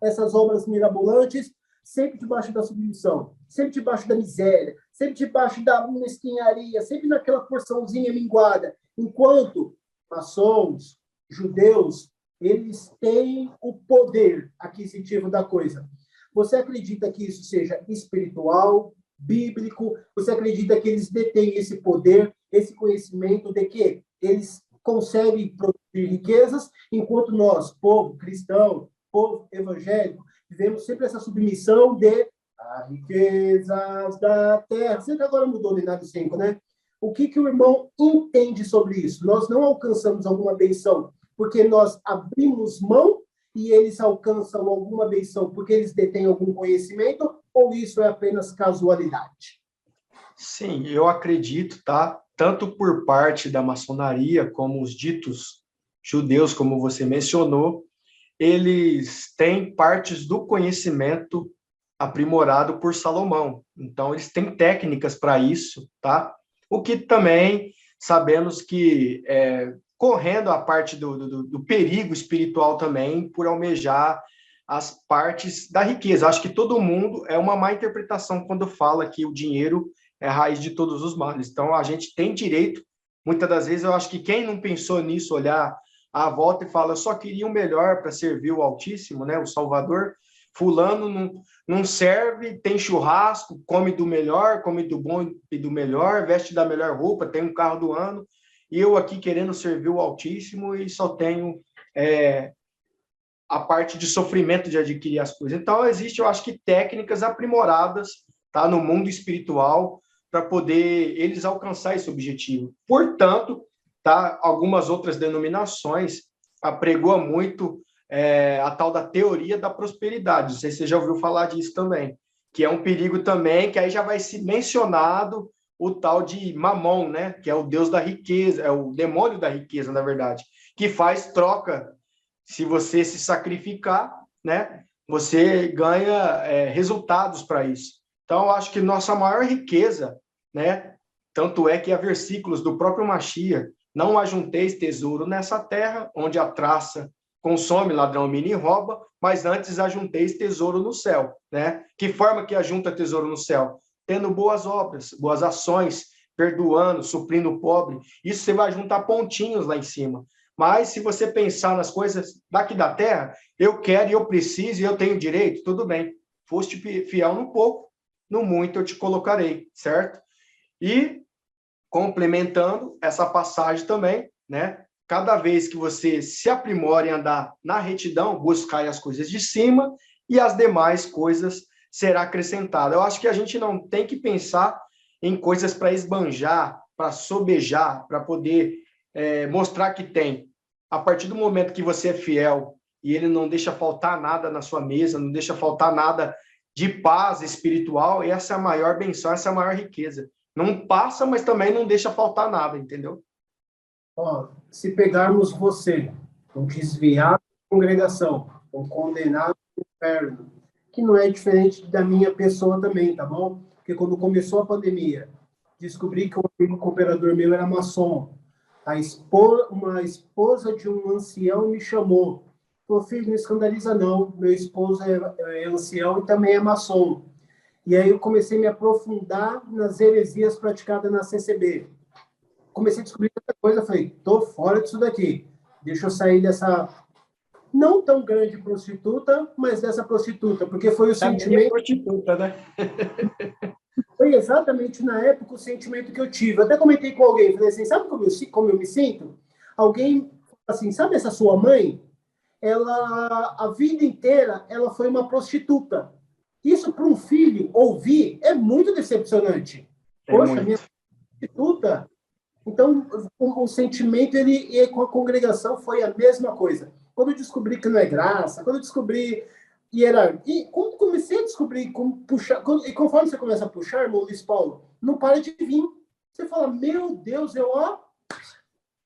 essas obras mirabolantes, sempre debaixo da submissão, sempre debaixo da miséria, sempre debaixo da mesquinharia, sempre naquela porçãozinha minguada, enquanto maçons, judeus, eles têm o poder aquisitivo da coisa. Você acredita que isso seja espiritual, bíblico? Você acredita que eles detêm esse poder, esse conhecimento de que eles conseguem produzir riquezas, enquanto nós, povo cristão, povo evangélico, vivemos sempre essa submissão de as riquezas da terra. Você agora mudou no Inário 5, né? O que o irmão entende sobre isso? Nós não alcançamos alguma benção porque nós abrimos mão e eles alcançam alguma benção porque eles detêm algum conhecimento, ou isso é apenas casualidade? Sim, eu acredito, tá? Tanto por parte da maçonaria, como os ditos judeus, como você mencionou, eles têm partes do conhecimento aprimorado por Salomão. Então, eles têm técnicas para isso, tá? O que também sabemos que correndo a parte do perigo espiritual também, por almejar as partes da riqueza. Acho que todo mundo é uma má interpretação quando fala que o dinheiro é a raiz de todos os males. Então, a gente tem direito, muitas das vezes, eu acho que quem não pensou nisso, olhar à volta e fala, eu só queria o melhor para servir o Altíssimo, né, o Salvador, fulano não serve, tem churrasco, come do melhor, come do bom e do melhor, veste da melhor roupa, tem um carro do ano, e eu aqui querendo servir o Altíssimo e só tenho a parte de sofrimento de adquirir as coisas. Então, existe, eu acho que técnicas aprimoradas, tá, no mundo espiritual para poder eles alcançar esse objetivo. Portanto, tá, algumas outras denominações apregoam muito a tal da teoria da prosperidade. Não sei se você já ouviu falar disso também, que é um perigo também, que aí já vai ser mencionado o tal de Mamon, né? Que é o deus da riqueza, é o demônio da riqueza, na verdade, que faz troca. Se você se sacrificar, né? Você ganha resultados para isso. Então, eu acho que nossa maior riqueza, né? Tanto é que há versículos do próprio Mashiach, não ajunteis tesouro nessa terra, onde a traça consome, ladrão mina e rouba, mas antes ajunteis tesouro no céu, né? Que forma que ajunta tesouro no céu? Tendo boas obras, boas ações, perdoando, suprindo o pobre. Isso você vai juntar pontinhos lá em cima. Mas se você pensar nas coisas daqui da terra, eu quero e eu preciso e eu tenho direito, tudo bem. Foste fiel no pouco, no muito eu te colocarei, certo? E complementando essa passagem também, né? Cada vez que você se aprimora em andar na retidão, buscar as coisas de cima e as demais coisas será acrescentada. Eu acho que a gente não tem que pensar em coisas para esbanjar, para sobejar, para poder mostrar que tem. A partir do momento que você é fiel e ele não deixa faltar nada na sua mesa, não deixa faltar nada de paz espiritual, essa é a maior benção, essa é a maior riqueza. Não passa, mas também não deixa faltar nada, entendeu? Se pegarmos você, um desviado da congregação, um condenado ao inferno, que não é diferente da minha pessoa também, tá bom? Porque quando começou a pandemia, descobri que um amigo cooperador meu era maçom. Uma esposa de um ancião me chamou. Falou, filho, não escandaliza não, meu esposo é ancião e também é maçom. E aí eu comecei a me aprofundar nas heresias praticadas na CCB. Comecei a descobrir outra coisa, falei, tô fora disso daqui. Deixa eu sair dessa não tão grande prostituta, mas dessa prostituta, porque foi o sentimento... prostituta, né? Foi exatamente na época o sentimento que eu tive. Eu até comentei com alguém, falei assim, sabe como eu me sinto? Alguém assim, sabe essa sua mãe? Ela, a vida inteira, ela foi uma prostituta. Isso para um filho ouvir é muito decepcionante. Poxa, minha prostituta. Então, o sentimento ele com a congregação foi a mesma coisa. Quando eu descobri que não é graça, quando eu descobri e quando comecei a descobrir como puxar, e conforme você começa a puxar, irmão Luiz Paulo, não para de vir. Você fala, meu Deus,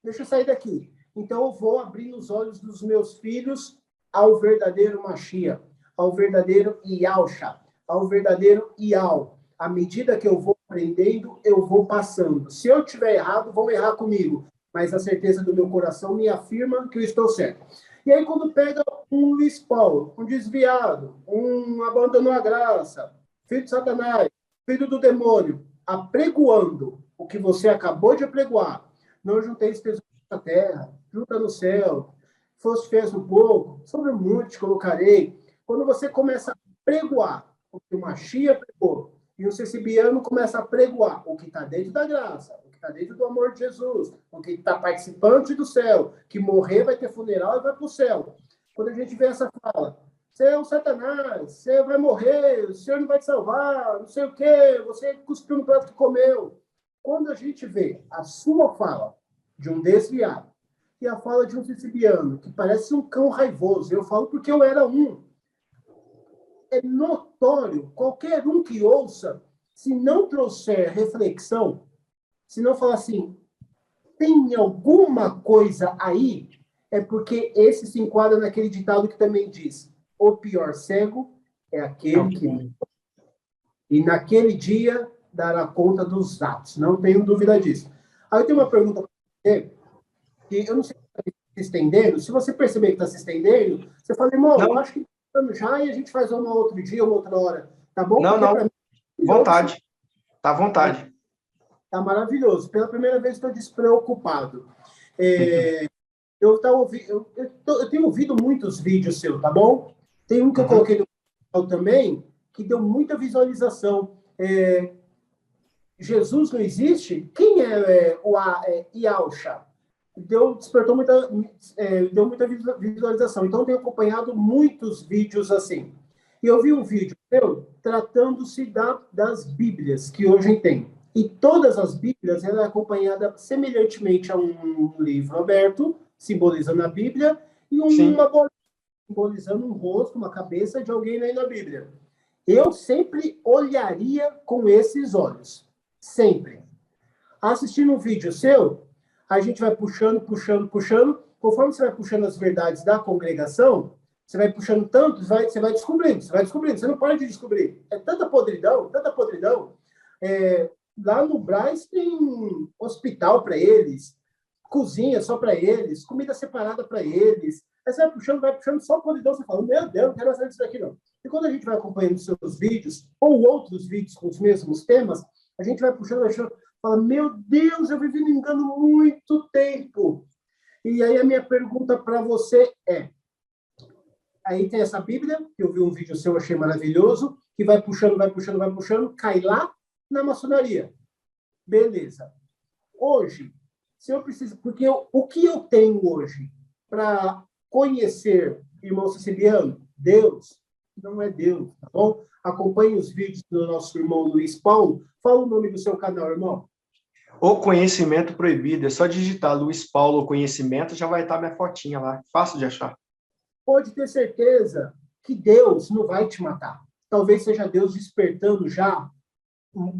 deixa eu sair daqui. Então eu vou abrir os olhos dos meus filhos ao verdadeiro Mashiach, ao verdadeiro Yahusha, ao verdadeiro Ial. À medida que eu vou aprendendo, eu vou passando. Se eu tiver errado, vão errar comigo. Mas a certeza do meu coração me afirma que eu estou certo. E aí, quando pega um Luiz Paulo, um desviado, um abandonou a graça, filho de Satanás, filho do demônio, apregoando o que você acabou de apregoar, não junteis tesouros na terra, junta no céu, foste fez um pouco, sobre o monte te colocarei. Quando você começa a pregoar o que o Mashiach pregou, e o Cecibiano começa a pregoar o que está dentro da graça, o que está dentro do amor de Jesus, o que está participante do céu, que morrer vai ter funeral e vai para o céu. Quando a gente vê essa fala, você é um Satanás, você vai morrer, o Senhor não vai te salvar, não sei o quê, você cuspiu no prato que comeu. Quando a gente vê a sua fala de um desviado e a fala de um siciliano, que parece um cão raivoso, eu falo porque eu era um, é notório, qualquer um que ouça, se não trouxer reflexão, se não falar assim, tem alguma coisa aí, é porque esse se enquadra naquele ditado que também diz, o pior cego é aquele que... E naquele dia dará conta dos atos, não tenho dúvida disso. Aí eu tenho uma pergunta para você, que eu não sei se está se estendendo, se você perceber que está se estendendo, você fala, irmão, eu acho que está estando já e a gente faz uma outro dia, uma outra hora, tá bom? Não, não, vontade, tá à vontade. Tá maravilhoso, pela primeira vez estou despreocupado. Eu tenho ouvido muitos vídeos seus, tá bom? Tem um que eu coloquei no canal também, que deu muita visualização. Jesus não existe? Quem é o Yahusha? Deu muita visualização. Então, eu tenho acompanhado muitos vídeos assim. E eu vi um vídeo tratando-se das Bíblias que hoje tem. E todas as Bíblias, ela é acompanhada semelhantemente a um livro aberto, simbolizando a Bíblia, e uma bola simbolizando um rosto, uma cabeça de alguém aí na Bíblia. Eu sempre olharia com esses olhos. Sempre. Assistindo um vídeo seu, a gente vai puxando. Conforme você vai puxando as verdades da congregação, você vai puxando tanto, você vai descobrindo. Você não para de descobrir. É tanta podridão. Lá no Brás tem hospital para eles, cozinha só para eles, comida separada para eles. Aí você vai puxando, só podridão. Você fala, meu Deus, não quero mais saber disso daqui, não. E quando a gente vai acompanhando seus vídeos, ou outros vídeos com os mesmos temas, a gente vai puxando, fala, meu Deus, eu vivi no engano muito tempo. E aí a minha pergunta para você é, aí tem essa Bíblia, que eu vi um vídeo seu, achei maravilhoso, que vai puxando, cai lá na maçonaria. Beleza. Hoje, se eu preciso, porque o que eu tenho hoje para conhecer, irmão siciliano, Deus, não é Deus, tá bom? Acompanhe os vídeos do nosso irmão Luiz Paulo. Fala o nome do seu canal, irmão. O Conhecimento Proibido. É só digitar Luiz Paulo Conhecimento, já vai estar minha fotinha lá. Fácil de achar. Pode ter certeza que Deus não vai te matar. Talvez seja Deus despertando já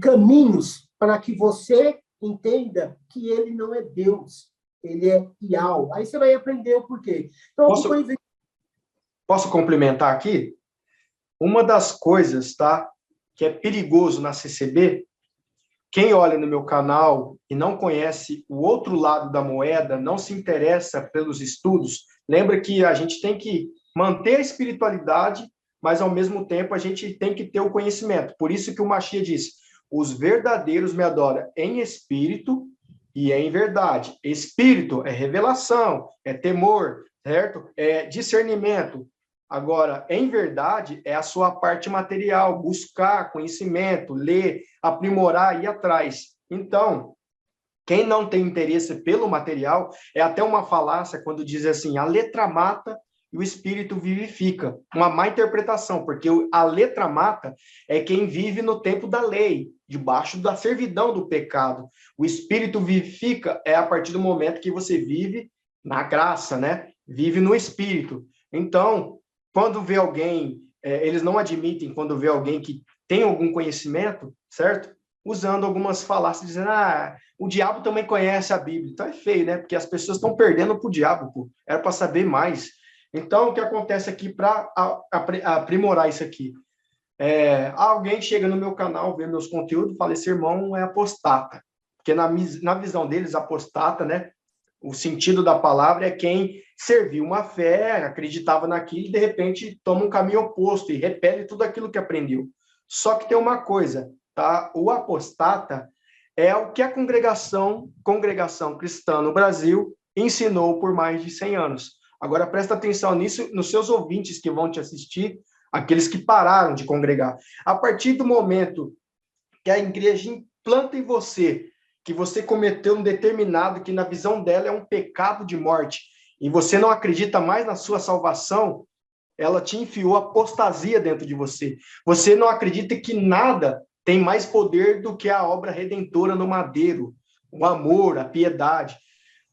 caminhos para que você entenda que ele não é Deus. Ele é Ial. Aí você vai aprender o porquê. Então, posso complementar aqui? Uma das coisas, tá, que é perigoso na CCB, quem olha no meu canal e não conhece o outro lado da moeda, não se interessa pelos estudos, lembra que a gente tem que manter a espiritualidade, mas ao mesmo tempo a gente tem que ter o conhecimento. Por isso que o Mashiach diz, os verdadeiros me adoram em espírito e em verdade. Espírito é revelação, é temor, certo? É discernimento. Agora, em verdade, é a sua parte material, buscar conhecimento, ler, aprimorar, ir atrás. Então, quem não tem interesse pelo material, é até uma falácia quando diz assim, a letra mata e o Espírito vivifica. Uma má interpretação, porque a letra mata é quem vive no tempo da lei, debaixo da servidão do pecado. O Espírito vivifica é a partir do momento que você vive na graça, né? Vive no Espírito. Então, quando vê alguém, eles não admitem quando vê alguém que tem algum conhecimento, certo? Usando algumas falácias, dizendo, o diabo também conhece a Bíblia. Então é feio, né? Porque as pessoas estão perdendo para o diabo, pô. Era para saber mais. Então, o que acontece aqui para aprimorar isso aqui? Alguém chega no meu canal, vê meus conteúdos, fala, esse irmão é apostata. Porque na visão deles, apostata, né? O sentido da palavra é quem serviu uma fé, acreditava naquilo e, de repente, toma um caminho oposto e repele tudo aquilo que aprendeu. Só que tem uma coisa, tá? O apostata é o que a congregação cristã no Brasil ensinou por mais de 100 anos. Agora, presta atenção nisso, nos seus ouvintes que vão te assistir, aqueles que pararam de congregar. A partir do momento que a igreja implanta em você, que você cometeu um determinado, que na visão dela é um pecado de morte, e você não acredita mais na sua salvação, ela te enfiou apostasia dentro de você. Você não acredita que nada tem mais poder do que a obra redentora no madeiro, o amor, a piedade.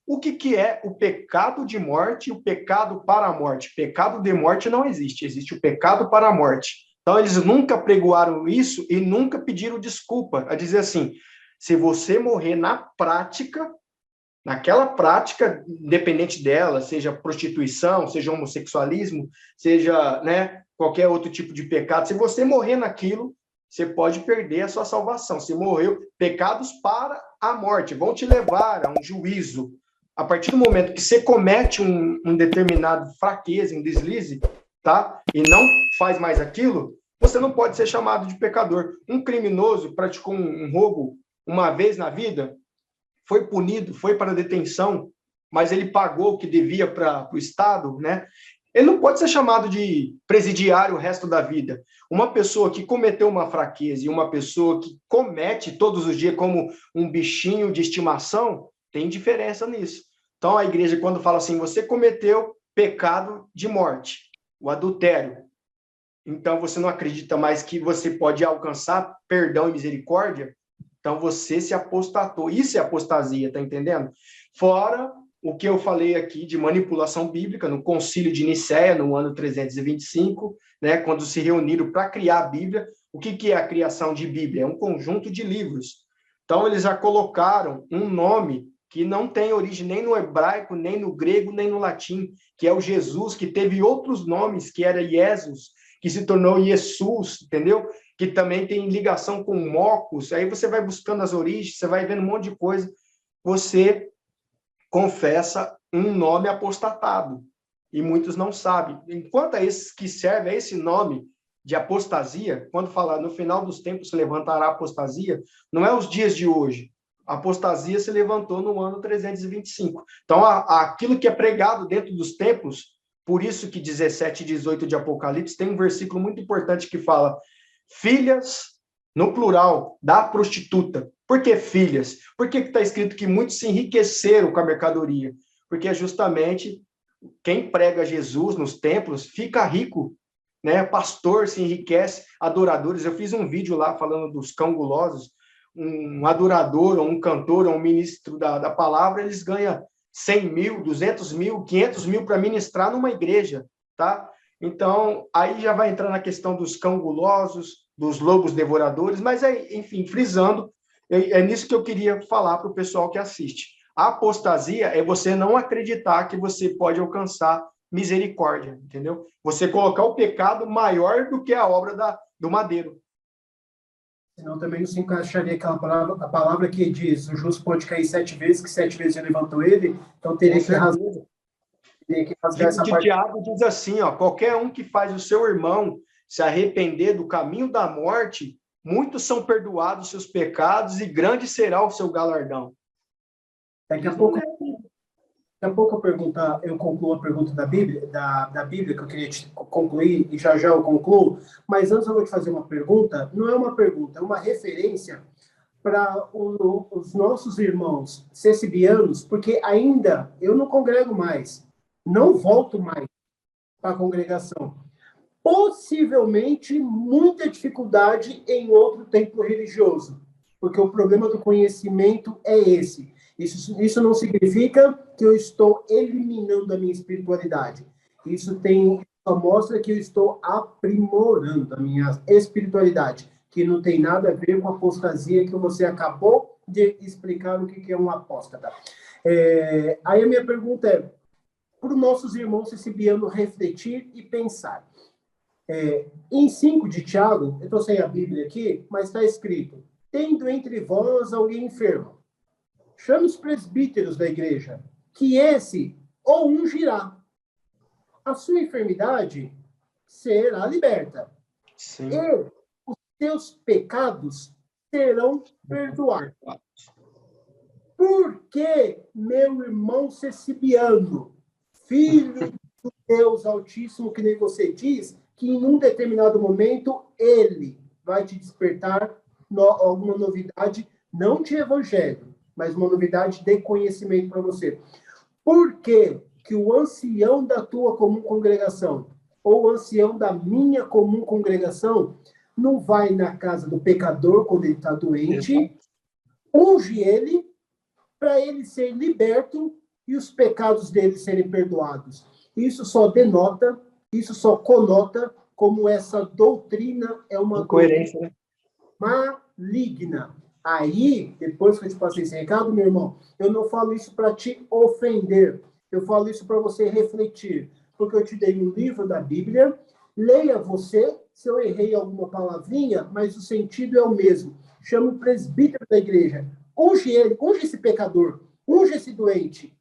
O que é o pecado de morte e o pecado para a morte? Pecado de morte não existe, existe o pecado para a morte. Então, eles nunca pregoaram isso e nunca pediram desculpa, a dizer assim, se você morrer na prática, naquela prática, independente dela, seja prostituição, seja homossexualismo, seja, né, qualquer outro tipo de pecado, se você morrer naquilo, você pode perder a sua salvação. Se morreu, pecados para a morte, vão te levar a um juízo. A partir do momento que você comete um determinado fraqueza, um deslize, tá? E não faz mais aquilo, você não pode ser chamado de pecador. Um criminoso praticou um roubo uma vez na vida, foi punido, foi para a detenção, mas ele pagou o que devia para o Estado, né? Ele não pode ser chamado de presidiário o resto da vida. Uma pessoa que cometeu uma fraqueza e uma pessoa que comete todos os dias como um bichinho de estimação, tem diferença nisso. Então, a igreja, quando fala assim, você cometeu pecado de morte, o adultério, então você não acredita mais que você pode alcançar perdão e misericórdia, então você se apostatou. Isso é apostasia, tá entendendo? Fora o que eu falei aqui de manipulação bíblica no Concílio de Nicéia, no ano 325, né, quando se reuniram para criar a Bíblia. O que é a criação de Bíblia? É um conjunto de livros. Então, eles já colocaram um nome que não tem origem nem no hebraico, nem no grego, nem no latim, que é o Jesus, que teve outros nomes, que era Jesus, que se tornou Jesus, entendeu? Que também tem ligação com Mocos. Aí você vai buscando as origens, você vai vendo um monte de coisa, você confessa um nome apostatado, e muitos não sabem. Enquanto a esses que servem a esse nome de apostasia, quando fala no final dos tempos se levantará a apostasia, não é os dias de hoje. A apostasia se levantou no ano 325. Então, aquilo que é pregado dentro dos templos, por isso que 17 e 18 de Apocalipse tem um versículo muito importante que fala filhas, no plural, da prostituta. Por que filhas? Por que está escrito que muitos se enriqueceram com a mercadoria? Porque é justamente quem prega Jesus nos templos fica rico, né? Pastor se enriquece, adoradores. Eu fiz um vídeo lá falando dos cão gulosos. Um adorador, ou um cantor, ou um ministro da palavra, eles ganham 100 mil, 200 mil, 500 mil para ministrar numa igreja, tá? Então, aí já vai entrar na questão dos cão gulosos, dos lobos devoradores, mas, enfim, frisando, é nisso que eu queria falar para o pessoal que assiste. A apostasia é você não acreditar que você pode alcançar misericórdia, entendeu? Você colocar o pecado maior do que a obra do madeiro. Senão também não se encaixaria a palavra que diz, o justo pode cair 7 vezes, que 7 vezes já levantou ele, então teria que rasgar essa parte. Tiago diz assim, ó, qualquer um que faz o seu irmão se arrepender do caminho da morte, muitos são perdoados seus pecados e grande será o seu galardão. Daqui a pouco eu concluo a pergunta da Bíblia, da Bíblia, que eu queria concluir, e já eu concluo, mas antes eu vou te fazer uma pergunta, não é uma pergunta, é uma referência para os nossos irmãos cessibianos, porque ainda eu não congrego mais, não volto mais, para a congregação. Possivelmente, muita dificuldade em outro templo religioso, porque o problema do conhecimento é esse. Isso não significa que eu estou eliminando a minha espiritualidade. Só mostra que eu estou aprimorando a minha espiritualidade, que não tem nada a ver com a apostasia que você acabou de explicar o que é um apóstata. Aí a minha pergunta é, para os nossos irmãos sicilianos refletir e pensar. Em 5 de Tiago, eu estou sem a Bíblia aqui, mas está escrito, tendo entre vós alguém enfermo, chame os presbíteros da igreja, que esse o ungirá. A sua enfermidade será liberta. Sim. E os seus pecados serão perdoados. Por que, meu irmão Cecibiano, filho do Deus Altíssimo, que nem você diz, que em um determinado momento ele vai te despertar alguma novidade, não de evangelho, mas uma novidade de conhecimento para você. Por que o ancião da tua comum congregação, ou o ancião da minha comum congregação, não vai na casa do pecador quando ele está doente, unge ele, para ele ser liberto e os pecados dele serem perdoados? Isso só denota, isso só conota como essa doutrina é uma incoerência, né? Maligna. Aí, depois que eu te passei esse recado, meu irmão, eu não falo isso para te ofender, eu falo isso para você refletir, porque eu te dei um livro da Bíblia, leia você, se eu errei alguma palavrinha, mas o sentido é o mesmo. Chama o presbítero da igreja, unge ele, unge esse pecador, unge esse doente,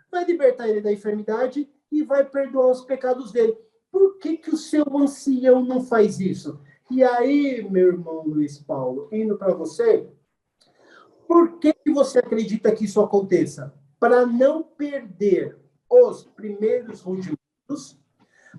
vai libertar ele da enfermidade e vai perdoar os pecados dele. Por que o seu ancião não faz isso? E aí, meu irmão Luiz Paulo, indo para você, por que você acredita que isso aconteça? Para não perder os primeiros rudimentos,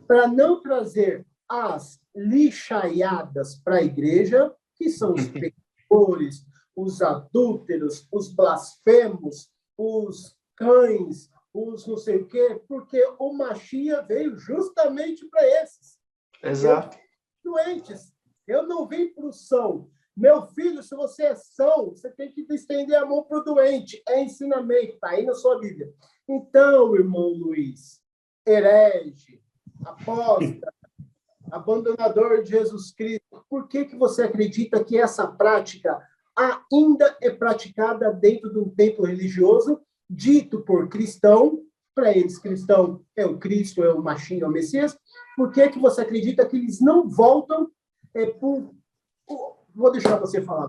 para não trazer as lixaiadas para a igreja, que são os pecadores, os adúlteros, os blasfemos, os cães, os não sei o quê, porque o Machia veio justamente para esses. Exato. Doentes. Eu não vim para o são. Meu filho, se você é são, você tem que estender a mão para o doente. É ensinamento, está aí na sua Bíblia. Então, irmão Luiz, herege, apóstata, abandonador de Jesus Cristo, por que você acredita que essa prática ainda é praticada dentro de um templo religioso, dito por cristão, para eles cristão é o Cristo, é o Machinho, é o Messias? Por que você acredita que eles não voltam Vou deixar você falar.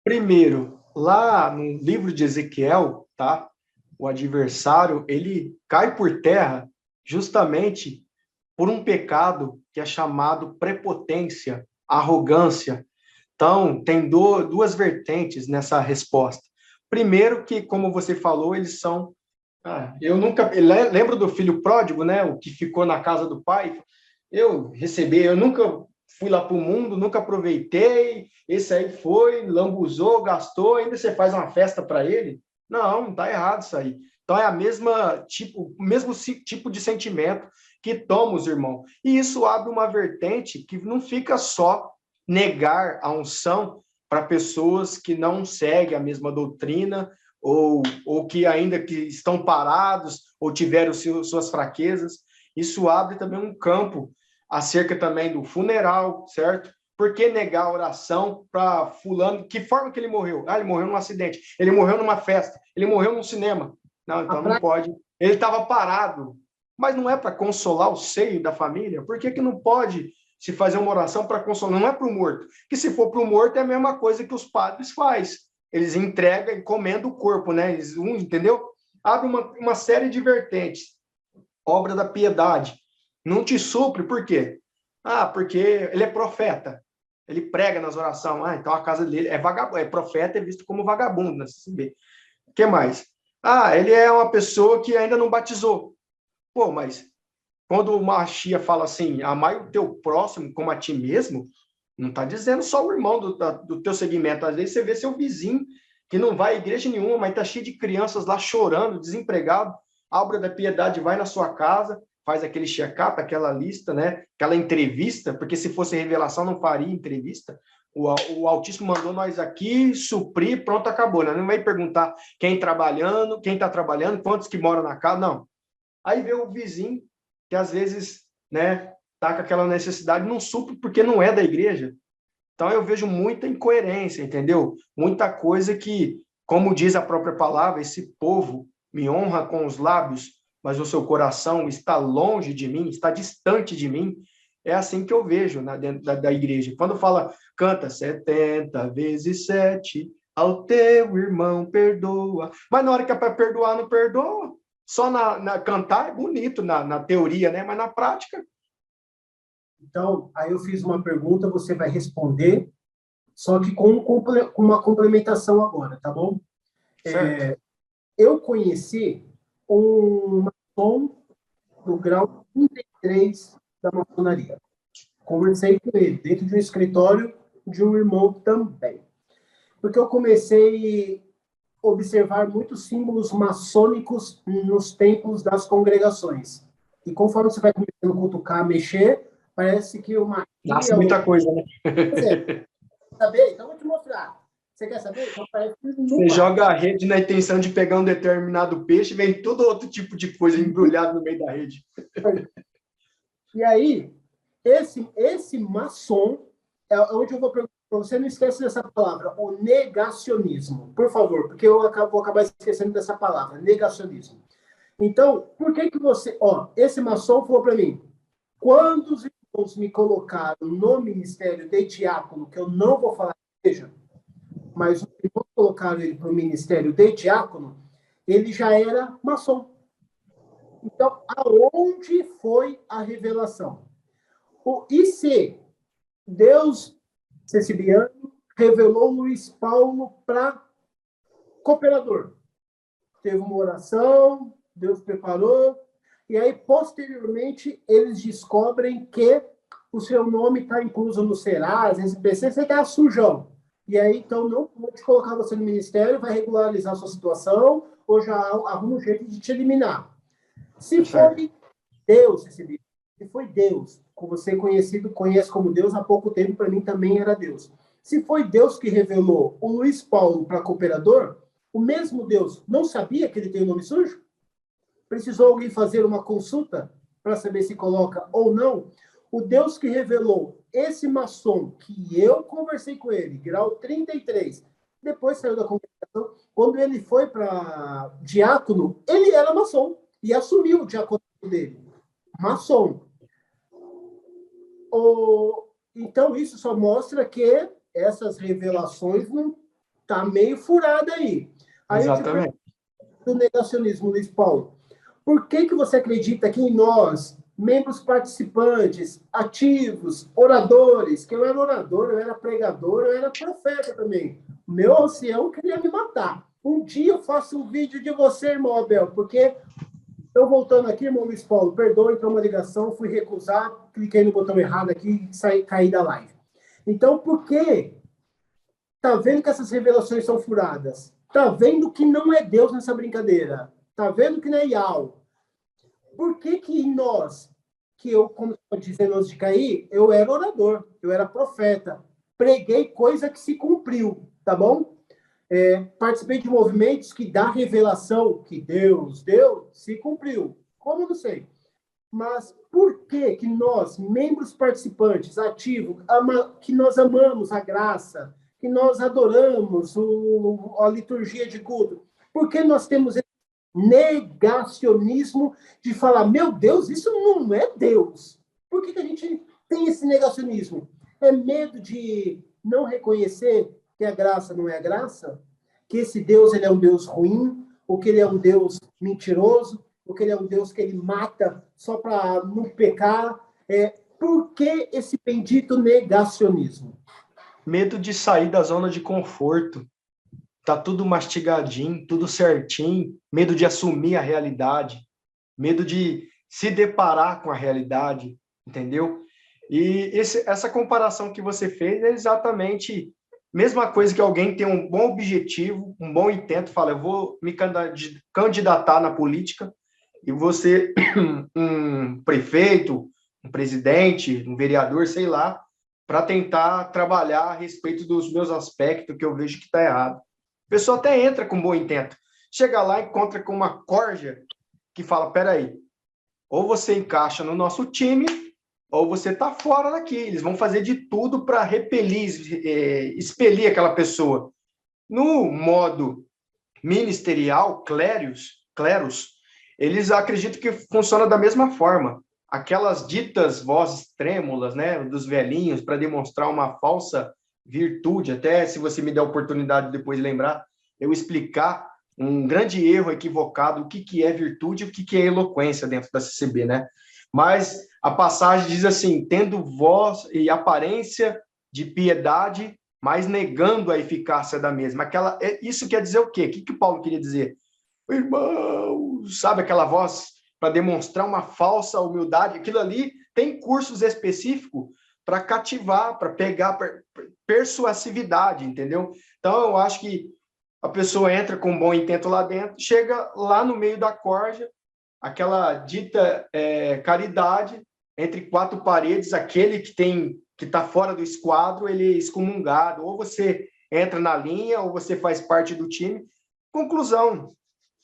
Primeiro, lá no livro de Ezequiel, tá? O adversário, ele cai por terra justamente por um pecado que é chamado prepotência, arrogância. Então, tem duas vertentes nessa resposta. Primeiro que, como você falou, eles são... eu lembro do filho pródigo, né? O que ficou na casa do pai. Eu nunca fui lá para o mundo, nunca aproveitei, esse aí foi, lambuzou, gastou, ainda você faz uma festa para ele? Não, está errado isso aí. Então é o mesmo tipo de sentimento que toma os irmãos. E isso abre uma vertente que não fica só negar a unção para pessoas que não seguem a mesma doutrina ou que ainda que estão parados ou tiveram suas fraquezas. Isso abre também um campo acerca também do funeral, certo? Por que negar a oração para fulano? Que forma que ele morreu? Ele morreu num acidente, ele morreu numa festa, ele morreu num cinema. Não, então não pode. Ele estava parado, mas não é para consolar o seio da família? Por que não pode se fazer uma oração para consolar? Não é para o morto. Que se for para o morto é a mesma coisa que os padres fazem. Eles entregam e comendam o corpo, né? Entendeu? Abre uma série de vertentes. Obra da piedade. Não te supre, por quê? Porque ele é profeta. Ele prega nas orações. Então a casa dele é vagabundo. É profeta, é visto como vagabundo na CCB. O que mais? Ele é uma pessoa que ainda não batizou. Pô, mas quando o Machia fala assim, amai o teu próximo como a ti mesmo, não está dizendo só o irmão do teu segmento. Às vezes você vê seu vizinho que não vai à igreja nenhuma, mas está cheio de crianças lá chorando, desempregado. A obra da piedade vai na sua casa, faz aquele check-up, aquela lista, né? Aquela entrevista, porque se fosse revelação não faria entrevista. O Altíssimo mandou nós aqui suprir, pronto, acabou, né? Não vai perguntar quem está trabalhando, quantos que moram na casa, não. Aí vê o vizinho, que às vezes, né, tá com aquela necessidade, não supre porque não é da igreja. Então eu vejo muita incoerência, entendeu? Muita coisa que, como diz a própria palavra, esse povo me honra com os lábios, mas o seu coração está longe de mim, está distante de mim. É assim que eu vejo, né, dentro da igreja. Quando fala, canta 70 vezes 7, ao teu irmão perdoa. Mas na hora que é para perdoar, não perdoa. Só cantar é bonito na teoria, né? Mas na prática. Então, aí eu fiz uma pergunta, você vai responder, só que com uma complementação agora, tá bom? Eu conheci um maçom do grau 33 da maçonaria. Conversei com ele dentro de um escritório de um irmão também. Porque eu comecei a observar muitos símbolos maçônicos nos templos das congregações. E conforme você vai começando a cutucar, mexer, parece que uma... Nasce muita coisa, né? Quer saber? Então eu vou te mostrar. Você quer saber? Então, parece que você joga a rede na intenção de pegar um determinado peixe, vem todo outro tipo de coisa embrulhado no meio da rede. E aí, esse maçom é onde eu vou perguntar para você, não esquece dessa palavra, o negacionismo, por favor, porque eu vou acabar esquecendo dessa palavra, negacionismo. Então, por que você... esse maçom falou para mim, quando os irmãos me colocaram no ministério de diácono, que eu não vou falar da igreja, mas os irmãos colocaram ele para o ministério de diácono, ele já era maçom. Então, aonde foi a revelação? O IC, Deus Ceciliano, revelou Luiz Paulo para cooperador. Teve uma oração, Deus preparou, e aí, posteriormente, eles descobrem que o seu nome está incluso no Serasa, SBC, você está sujão. E aí, então, não pode colocar você no ministério, vai regularizar a sua situação, ou já arruma um jeito de te eliminar. Se foi Deus, se foi Deus, que você conhece como Deus há pouco tempo, para mim também era Deus. Se foi Deus que revelou o Luiz Paulo para cooperador, o mesmo Deus não sabia que ele tem o nome sujo? Precisou alguém fazer uma consulta para saber se coloca ou não? O Deus que revelou esse maçom, que eu conversei com ele, grau 33, depois saiu da congregação, quando ele foi para diácono, ele era maçom e assumiu o diaconato dele. Maçom. Então, isso só mostra que essas revelações não tá meio furada aí. Exatamente. Do negacionismo, Luiz Paulo. Por que você acredita que em nós, membros participantes, ativos, oradores, que eu era orador, eu era pregador, eu era profeta também. O meu ancião queria me matar. Um dia eu faço um vídeo de você, irmão Abel, porque... Então, voltando aqui, irmão Luiz Paulo, perdoe, entrou uma ligação, fui recusar, cliquei no botão errado aqui e caí da live. Então, por quê? Tá vendo que essas revelações são furadas? Tá vendo que não é Deus nessa brincadeira? Tá vendo que não é Yahweh? Por que nós, que eu, como eu dizendo antes de cair, eu era orador, eu era profeta, preguei coisa que se cumpriu, tá bom? Participei de movimentos que dá revelação que Deus deu, se cumpriu. Como? Não sei. Mas por que nós, membros participantes, ativos, que nós amamos a graça, que nós adoramos a liturgia de culto, por que nós temos esse negacionismo de falar, meu Deus, isso não é Deus? Por que a gente tem esse negacionismo? É medo de não reconhecer que a graça não é a graça, que esse Deus ele é um Deus ruim, ou que ele é um Deus mentiroso, ou que ele é um Deus que ele mata só para não pecar. Por que esse bendito negacionismo? Medo de sair da zona de conforto. Tá tudo mastigadinho, tudo certinho. Medo de assumir a realidade. Medo de se deparar com a realidade, entendeu? E essa comparação que você fez é exatamente... Mesma coisa que alguém tem um bom objetivo, um bom intento, fala, eu vou me candidatar na política, e você, um prefeito, um presidente, um vereador, sei lá, para tentar trabalhar a respeito dos meus aspectos que eu vejo que está errado. A pessoa até entra com bom intento. Chega lá e encontra com uma corja que fala, peraí, ou você encaixa no nosso time, ou você está fora daqui. Eles vão fazer de tudo para repelir, expelir aquela pessoa. No modo ministerial, cleros, eles acreditam que funciona da mesma forma. Aquelas ditas vozes trêmulas, né, dos velhinhos, para demonstrar uma falsa virtude, até se você me der a oportunidade de depois lembrar, eu explicar um grande erro equivocado, o que é virtude e o que é eloquência dentro da CCB, né? Mas a passagem diz assim, tendo voz e aparência de piedade, mas negando a eficácia da mesma. Isso quer dizer o quê? O que Paulo queria dizer? Irmão, sabe aquela voz para demonstrar uma falsa humildade? Aquilo ali tem cursos específicos para cativar, para pegar persuasividade, entendeu? Então, eu acho que a pessoa entra com um bom intento lá dentro, chega lá no meio da corja, aquela dita caridade, entre quatro paredes, aquele que está fora do esquadro, ele é excomungado. Ou você entra na linha, ou você faz parte do time. Conclusão,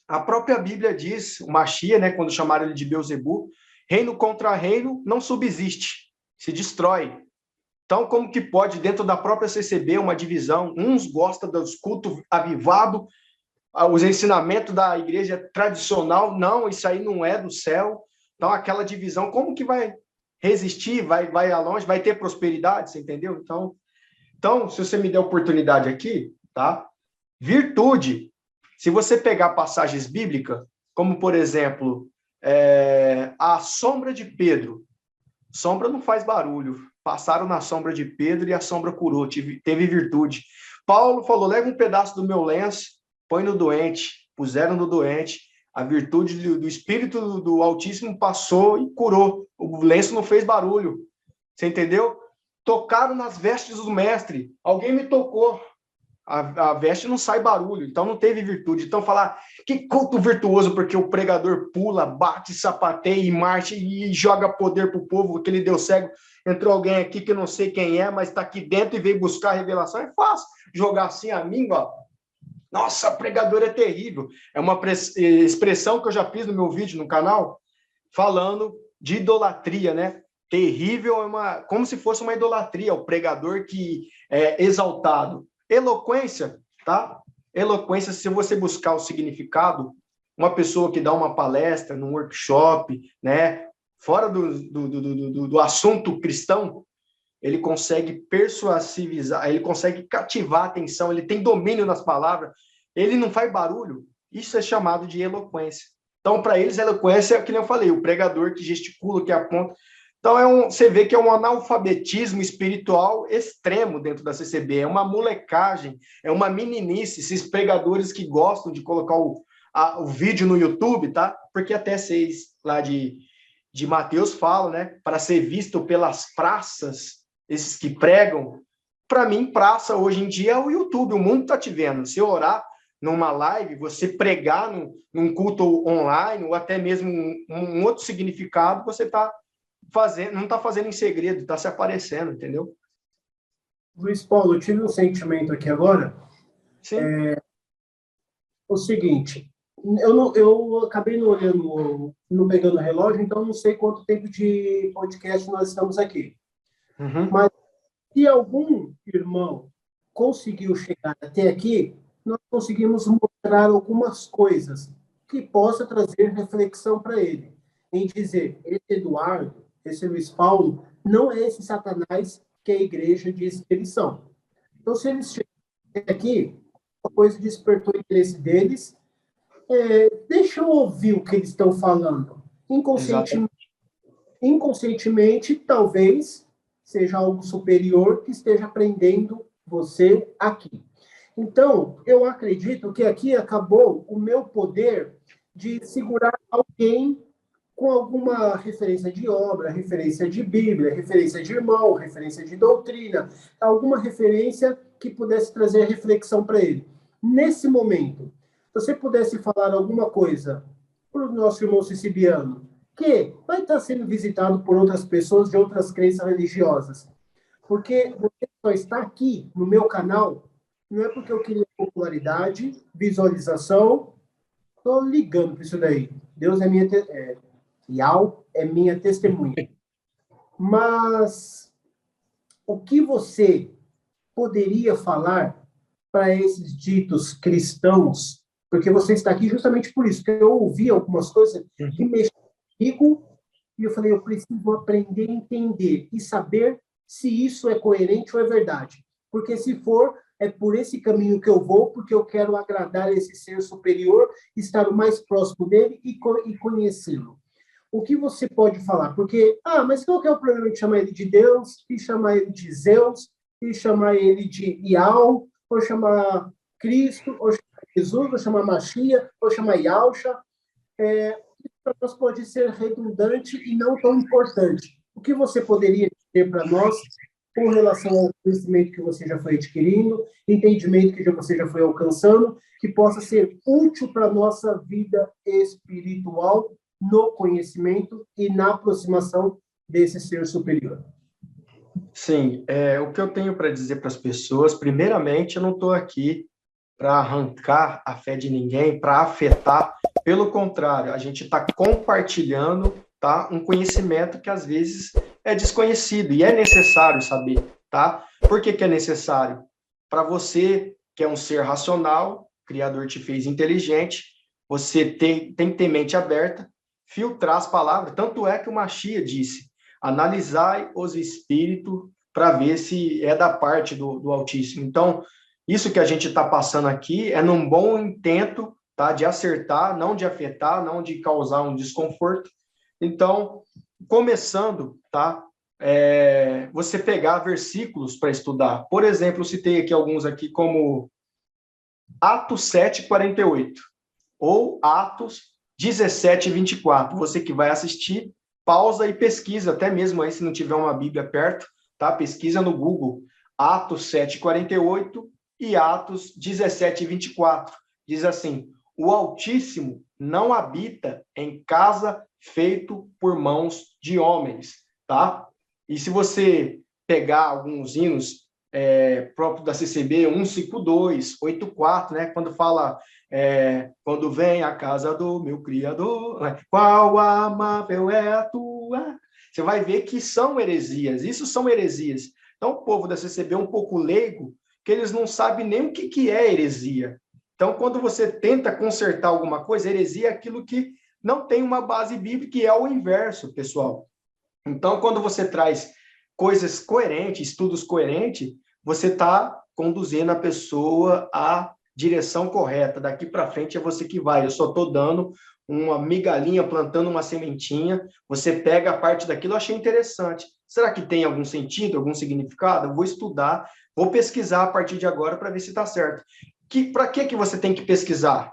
a própria Bíblia diz, o Machia, né, quando chamaram ele de Beelzebu, reino contra reino não subsiste, se destrói. Então, como que pode, dentro da própria CCB, uma divisão? Uns gostam dos cultos avivados, os ensinamentos da igreja tradicional, não, isso aí não é do céu. Então, aquela divisão, como que vai resistir, vai longe, vai ter prosperidade, você entendeu? Então, se você me der a oportunidade aqui, tá? Virtude, se você pegar passagens bíblicas, como, por exemplo, a sombra de Pedro, sombra não faz barulho, passaram na sombra de Pedro e a sombra curou, teve virtude. Paulo falou, leva um pedaço do meu lenço, põe no doente, puseram no doente, a virtude do Espírito do Altíssimo passou e curou, o lenço não fez barulho, você entendeu? Tocaram nas vestes do mestre, alguém me tocou, a veste não sai barulho, então não teve virtude. Então falar, que culto virtuoso, porque o pregador pula, bate, sapateia e marcha e joga poder para o povo, que ele deu cego. Entrou alguém aqui que eu não sei quem é, mas está aqui dentro e veio buscar a revelação. É fácil jogar assim a mim, ó. Nossa, pregador é terrível. É uma expressão que eu já fiz no meu vídeo no canal, falando de idolatria, né? Terrível é como se fosse uma idolatria, o pregador que é exaltado. Eloquência, tá? Eloquência, se você buscar o significado, uma pessoa que dá uma palestra num workshop, né? Fora do assunto cristão, ele consegue persuasivizar, ele consegue cativar a atenção, ele tem domínio nas palavras, ele não faz barulho. Isso é chamado de eloquência. Então, para eles, a eloquência é o que eu falei, o pregador que gesticula, que aponta. Então, você vê que é um analfabetismo espiritual extremo dentro da CCB, é uma molecagem, é uma meninice, esses pregadores que gostam de colocar o vídeo no YouTube, tá? Porque até vocês lá de Mateus falam, né? Para ser visto pelas praças, esses que pregam. Para mim, praça hoje em dia é o YouTube, o mundo está te vendo. Se orar numa live, você pregar num culto online, ou até mesmo um outro significado, você está fazendo, não está fazendo em segredo, está se aparecendo, entendeu? Luiz Paulo, eu tive um sentimento aqui agora. Sim. O seguinte, eu acabei não olhando, não pegando o relógio, então não sei quanto tempo de podcast nós estamos aqui. Uhum. Mas se algum irmão conseguiu chegar até aqui, nós conseguimos mostrar algumas coisas que possa trazer reflexão para ele. Em dizer, esse Eduardo, esse Luiz Paulo, não é esse Satanás que a igreja diz que eles são. Então, se eles chegarem aqui, a coisa despertou o interesse deles, deixa eu ouvir o que eles estão falando. Inconscientemente, talvez seja algo superior que esteja aprendendo você aqui. Então, eu acredito que aqui acabou o meu poder de segurar alguém com alguma referência de obra, referência de Bíblia, referência de irmão, referência de doutrina, alguma referência que pudesse trazer reflexão para ele. Nesse momento, se você pudesse falar alguma coisa para o nosso irmão siciliano, que vai estar sendo visitado por outras pessoas de outras crenças religiosas. Porque você só está aqui no meu canal, não é porque eu queria popularidade, visualização, estou ligando para isso daí. Deus é minha, Yau é minha testemunha. Mas o que você poderia falar para esses ditos cristãos? Porque você está aqui justamente por isso, que eu ouvi algumas coisas que mexiam comigo e eu falei, eu preciso aprender a entender e saber se isso é coerente ou é verdade. Porque se for, é por esse caminho que eu vou, porque eu quero agradar esse ser superior, estar o mais próximo dele e conhecê-lo. O que você pode falar? Porque, mas qual que é o problema de chamar ele de Deus, e chamar ele de Zeus, e chamar ele de Iau, ou chamar Cristo, ou chamar Jesus, ou chamar Machia, ou chamar Yausha? Para nós pode ser redundante e não tão importante. O que você poderia dizer para nós com relação ao conhecimento que você já foi adquirindo, entendimento que você já foi alcançando, que possa ser útil para a nossa vida espiritual, no conhecimento e na aproximação desse ser superior? Sim, o que eu tenho para dizer para as pessoas, primeiramente, eu não estou aqui para arrancar a fé de ninguém, para afetar, pelo contrário, a gente está compartilhando, tá, um conhecimento que às vezes é desconhecido e é necessário saber, tá? Por que é necessário? Para você, que é um ser racional, o Criador te fez inteligente, você tem que ter mente aberta, filtrar as palavras, tanto é que o Machia disse, analisai os espíritos para ver se é da parte do Altíssimo. Então, isso que a gente está passando aqui é num bom intento, tá, de acertar, não de afetar, não de causar um desconforto. Então, começando, tá, você pegar versículos para estudar. Por exemplo, eu citei aqui alguns aqui como Atos 7:48 ou Atos 17:24. Você que vai assistir, pausa e pesquisa, até mesmo aí se não tiver uma Bíblia perto, tá? Pesquisa no Google, Atos 7:48 e Atos 17:24. Diz assim, o Altíssimo não habita em casa feito por mãos de homens, tá? E se você pegar alguns hinos próprio da CCB, 152, 84, né? Quando fala, quando vem a casa do meu Criador, né? Qual amável é a tua... Você vai ver que são heresias, isso são heresias. Então, o povo da CCB é um pouco leigo, que eles não sabem nem o que é heresia. Então, quando você tenta consertar alguma coisa, heresia é aquilo que não tem uma base bíblica, e é o inverso, pessoal. Então, quando você traz coisas coerentes, estudos coerentes, você está conduzindo a pessoa à direção correta. Daqui para frente é você que vai. Eu só estou dando uma migalhinha, plantando uma sementinha. Você pega a parte daquilo, eu achei interessante. Será que tem algum sentido, algum significado? Eu vou estudar, vou pesquisar a partir de agora para ver se está certo. Para que você tem que pesquisar?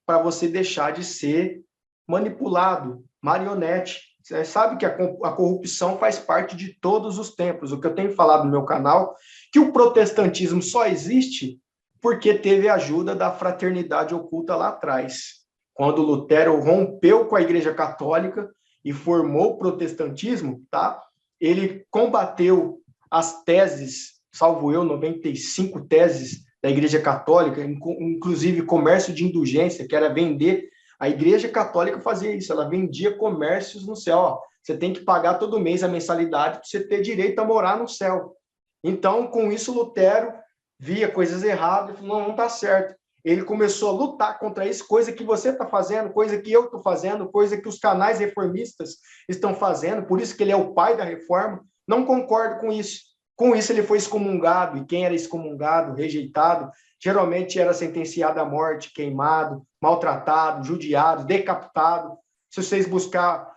Para você deixar de ser manipulado, marionete. Você sabe que a corrupção faz parte de todos os tempos. O que eu tenho falado no meu canal, que o protestantismo só existe porque teve a ajuda da fraternidade oculta lá atrás. Quando Lutero rompeu com a Igreja Católica e formou o protestantismo, tá? Ele combateu as teses, salvo eu, 95 teses da Igreja Católica, inclusive comércio de indulgência, que era vender. A Igreja Católica fazia isso, ela vendia comércios no céu. Ó, você tem que pagar todo mês a mensalidade para você ter direito a morar no céu. Então, com isso, Lutero via coisas erradas e falou, não está certo. Ele começou a lutar contra isso, coisa que você está fazendo, coisa que eu estou fazendo, coisa que os canais reformistas estão fazendo, por isso que ele é o pai da reforma. Não concordo com isso. Com isso, ele foi excomungado, e quem era excomungado, rejeitado, geralmente era sentenciado à morte, queimado, maltratado, judiado, decapitado. Se vocês buscar...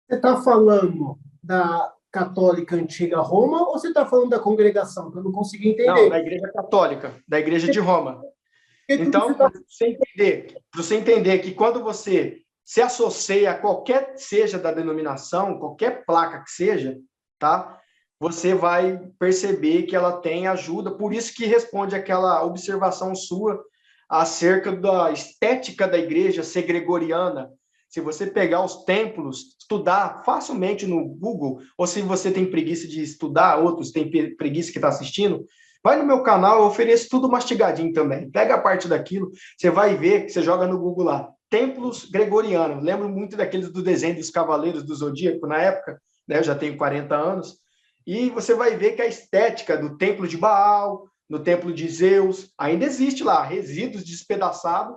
Você está falando da católica antiga Roma ou você está falando da congregação? Que eu não consegui entender. Não, da Igreja Católica, da Igreja de Roma. Então, para você entender que quando você se associa a qualquer seja da denominação, qualquer placa que seja, tá? Você vai perceber que ela tem ajuda, por isso que responde aquela observação sua acerca da estética da igreja ser gregoriana. Se você pegar os templos, estudar facilmente no Google, ou se você tem preguiça de estudar, outros têm preguiça que está assistindo, vai no meu canal, eu ofereço tudo mastigadinho também. Pega a parte daquilo, você vai ver, que você joga no Google lá, templos gregorianos. Lembro muito daqueles do desenho dos Cavaleiros do Zodíaco na época, né? Eu já tenho 40 anos, e você vai ver que a estética do templo de Baal, no templo de Zeus, ainda existe lá, resíduos despedaçados.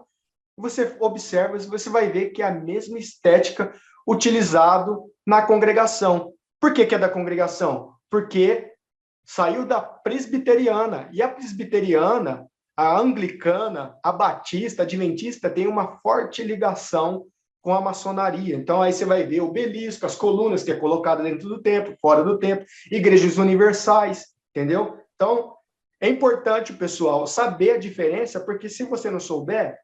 Você observa, você vai ver que é a mesma estética utilizado na congregação. Por que é da congregação? Porque saiu da presbiteriana, e a presbiteriana, a anglicana, a batista, a adventista, tem uma forte ligação com a maçonaria. Então, aí você vai ver o obelisco, as colunas que é colocado dentro do templo, fora do templo, igrejas universais, entendeu? Então, é importante, pessoal, saber a diferença, porque se você não souber,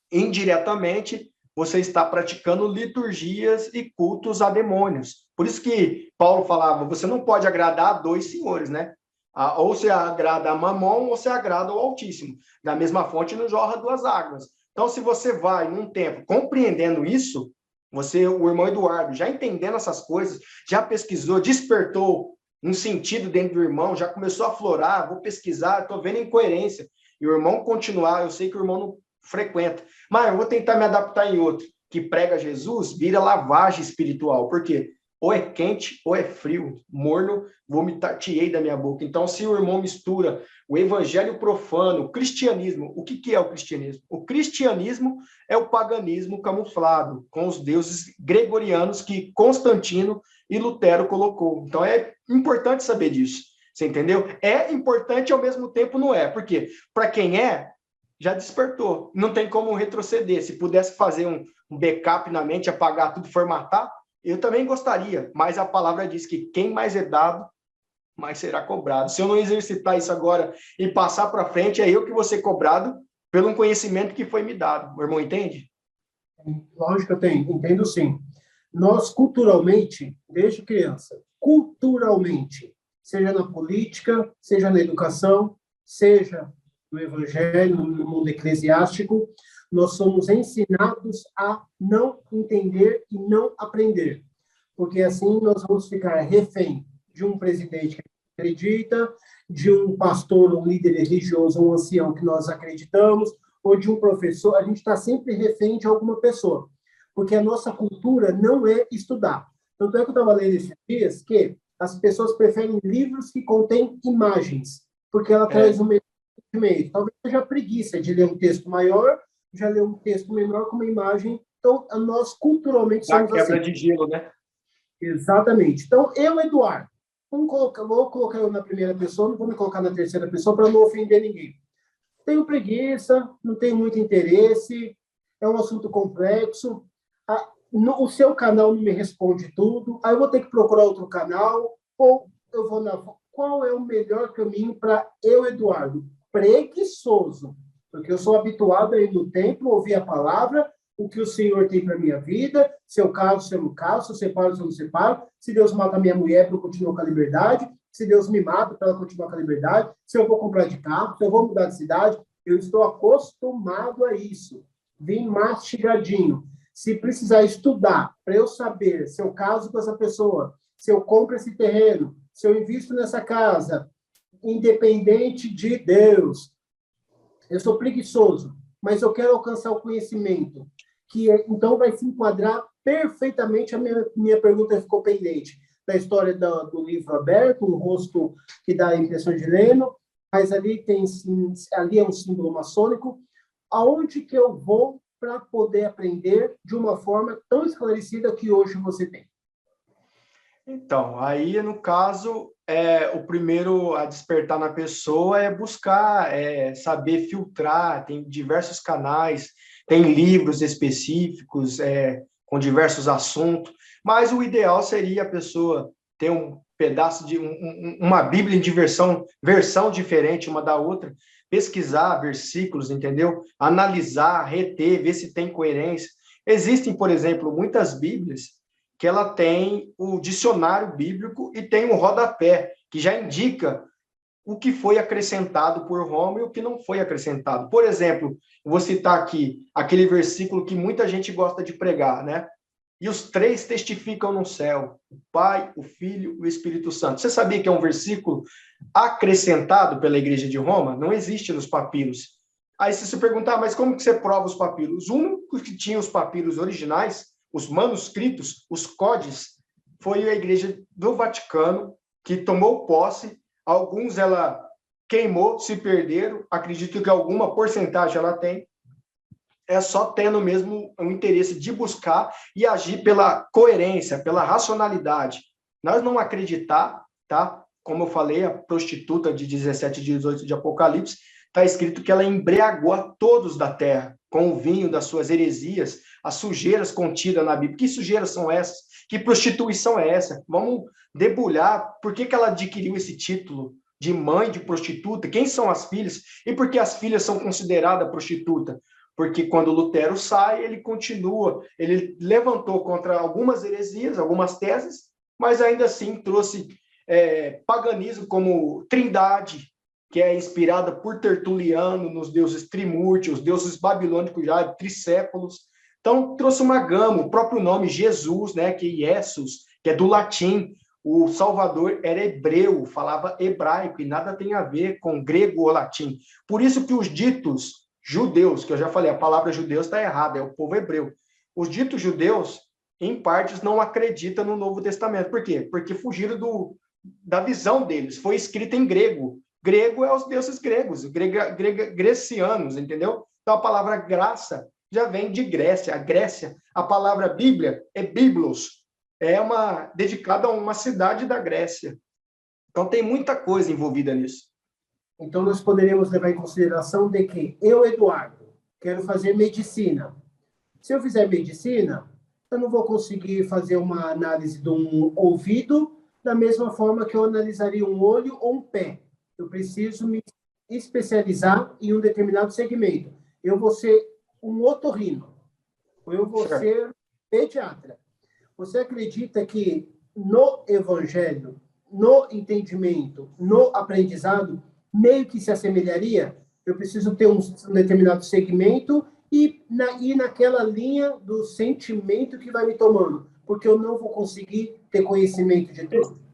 indiretamente, você está praticando liturgias e cultos a demônios. Por isso que Paulo falava, você não pode agradar a dois senhores, né? Ou você agrada a Mamon, ou você agrada ao Altíssimo. Da mesma fonte não jorra duas águas. Então, se você vai num tempo compreendendo isso, você, o irmão Eduardo, já entendendo essas coisas, já pesquisou, despertou um sentido dentro do irmão, já começou a aflorar, vou pesquisar, estou vendo incoerência. E o irmão continuar, eu sei que o irmão não frequenta, mas eu vou tentar me adaptar em outro, que prega Jesus, vira lavagem espiritual. Por quê? Ou é quente, ou é frio, morno, vomitar-te-ei da minha boca. Então, se o irmão mistura o evangelho profano, o cristianismo, o que é o cristianismo? O cristianismo é o paganismo camuflado, com os deuses gregorianos que Constantino e Lutero colocou. Então, é importante saber disso, você entendeu? É importante, ao mesmo tempo não é. Por quê? Para quem já despertou, não tem como retroceder. Se pudesse fazer um backup na mente, apagar tudo, formatar, eu também gostaria, mas a palavra diz que quem mais é dado, mais será cobrado. Se eu não exercitar isso agora e passar para frente, é eu que vou ser cobrado pelo conhecimento que foi me dado. O irmão entende? Lógico que eu entendo sim. Nós, culturalmente, desde criança, culturalmente, seja na política, seja na educação, seja no evangelho, no mundo eclesiástico, nós somos ensinados a não entender e não aprender, porque assim nós vamos ficar refém de um presidente que acredita, de um pastor, um líder religioso, um ancião que nós acreditamos, ou de um professor. A gente está sempre refém de alguma pessoa, porque a nossa cultura não é estudar. Tanto é que eu estava lendo esses dias que as pessoas preferem livros que contêm imagens, porque ela traz um meio. Talvez seja a preguiça de ler um texto maior, já ler um texto menor com uma imagem. Então, nós culturalmente somos assim. Quebra de gelo, né? Exatamente. Então, eu, Eduardo, vou colocar eu na primeira pessoa, não vou me colocar na terceira pessoa para não ofender ninguém. Tenho preguiça, não tenho muito interesse, é um assunto complexo. O seu canal não me responde tudo, aí eu vou ter que procurar outro canal, ou eu vou na... Qual é o melhor caminho para eu, Eduardo? Preguiçoso, porque eu sou habituado a ir no templo, ouvir a palavra, o que o Senhor tem para minha vida, se eu caso, se eu não caso, se eu separo, se eu não separo, se Deus mata a minha mulher para eu continuar com a liberdade, se Deus me mata para ela continuar com a liberdade, se eu vou comprar de carro, se eu vou mudar de cidade, eu estou acostumado a isso. Vim mastigadinho. Se precisar estudar para eu saber se eu caso com essa pessoa, se eu compro esse terreno, se eu invisto nessa casa, independente de Deus, eu sou preguiçoso, mas eu quero alcançar o conhecimento, então vai se enquadrar perfeitamente. A minha pergunta ficou pendente da história do livro aberto, um rosto que dá a impressão de Leno, mas ali é um símbolo maçônico. Aonde que eu vou para poder aprender de uma forma tão esclarecida que hoje você tem? Então, aí, no caso, o primeiro a despertar na pessoa é buscar, saber filtrar. Tem diversos canais, tem livros específicos, com diversos assuntos, mas o ideal seria a pessoa ter um pedaço de uma Bíblia de versão diferente uma da outra, pesquisar versículos, entendeu? Analisar, reter, ver se tem coerência. Existem, por exemplo, muitas Bíblias que ela tem o dicionário bíblico e tem um rodapé, que já indica o que foi acrescentado por Roma e o que não foi acrescentado. Por exemplo, vou citar aqui aquele versículo que muita gente gosta de pregar, né? E os três testificam no céu, o Pai, o Filho e o Espírito Santo. Você sabia que é um versículo acrescentado pela Igreja de Roma? Não existe nos papiros. Aí se você perguntar, mas como que você prova os papiros? O único que tinha os papiros originais, os manuscritos, os códices, foi a Igreja do Vaticano, que tomou posse. Alguns ela queimou, se perderam. Acredito que alguma porcentagem ela tem. É só tendo mesmo o interesse de buscar e agir pela coerência, pela racionalidade. Nós não acreditar, tá? Como eu falei, a prostituta de 17 e 18 de Apocalipse, está escrito que ela embriagou a todos da terra com o vinho das suas heresias, as sujeiras contidas na Bíblia. Que sujeiras são essas? Que prostituição é essa? Vamos debulhar por que ela adquiriu esse título de mãe de prostituta? Quem são as filhas? E por que as filhas são consideradas prostituta? Porque quando Lutero sai, ele continua, ele levantou contra algumas heresias, algumas teses, mas ainda assim trouxe paganismo como trindade, que é inspirada por Tertuliano nos deuses Trimurti, os deuses babilônicos já de Tricépolis. Então, trouxe uma gama, o próprio nome Jesus, né, que é Jesus, que é do latim. O Salvador era hebreu, falava hebraico, e nada tem a ver com grego ou latim. Por isso que os ditos judeus, que eu já falei, a palavra judeus está errada, é o povo hebreu. Os ditos judeus, em partes, não acreditam no Novo Testamento. Por quê? Porque fugiram da visão deles. Foi escrito em grego. Grego é os deuses gregos, grecianos, entendeu? Então, a palavra graça já vem de Grécia. A Grécia, a palavra Bíblia é Biblos, dedicada a uma cidade da Grécia. Então, tem muita coisa envolvida nisso. Então, nós poderíamos levar em consideração de que eu, Eduardo, quero fazer medicina. Se eu fizer medicina, eu não vou conseguir fazer uma análise de um ouvido da mesma forma que eu analisaria um olho ou um pé. Eu preciso me especializar em um determinado segmento. Eu vou ser um otorrino, ou eu vou ser pediatra. Você acredita que no evangelho, no entendimento, no aprendizado, meio que se assemelharia? Eu preciso ter um determinado segmento e ir naquela linha do sentimento que vai me tomando, porque eu não vou conseguir ter conhecimento de tudo.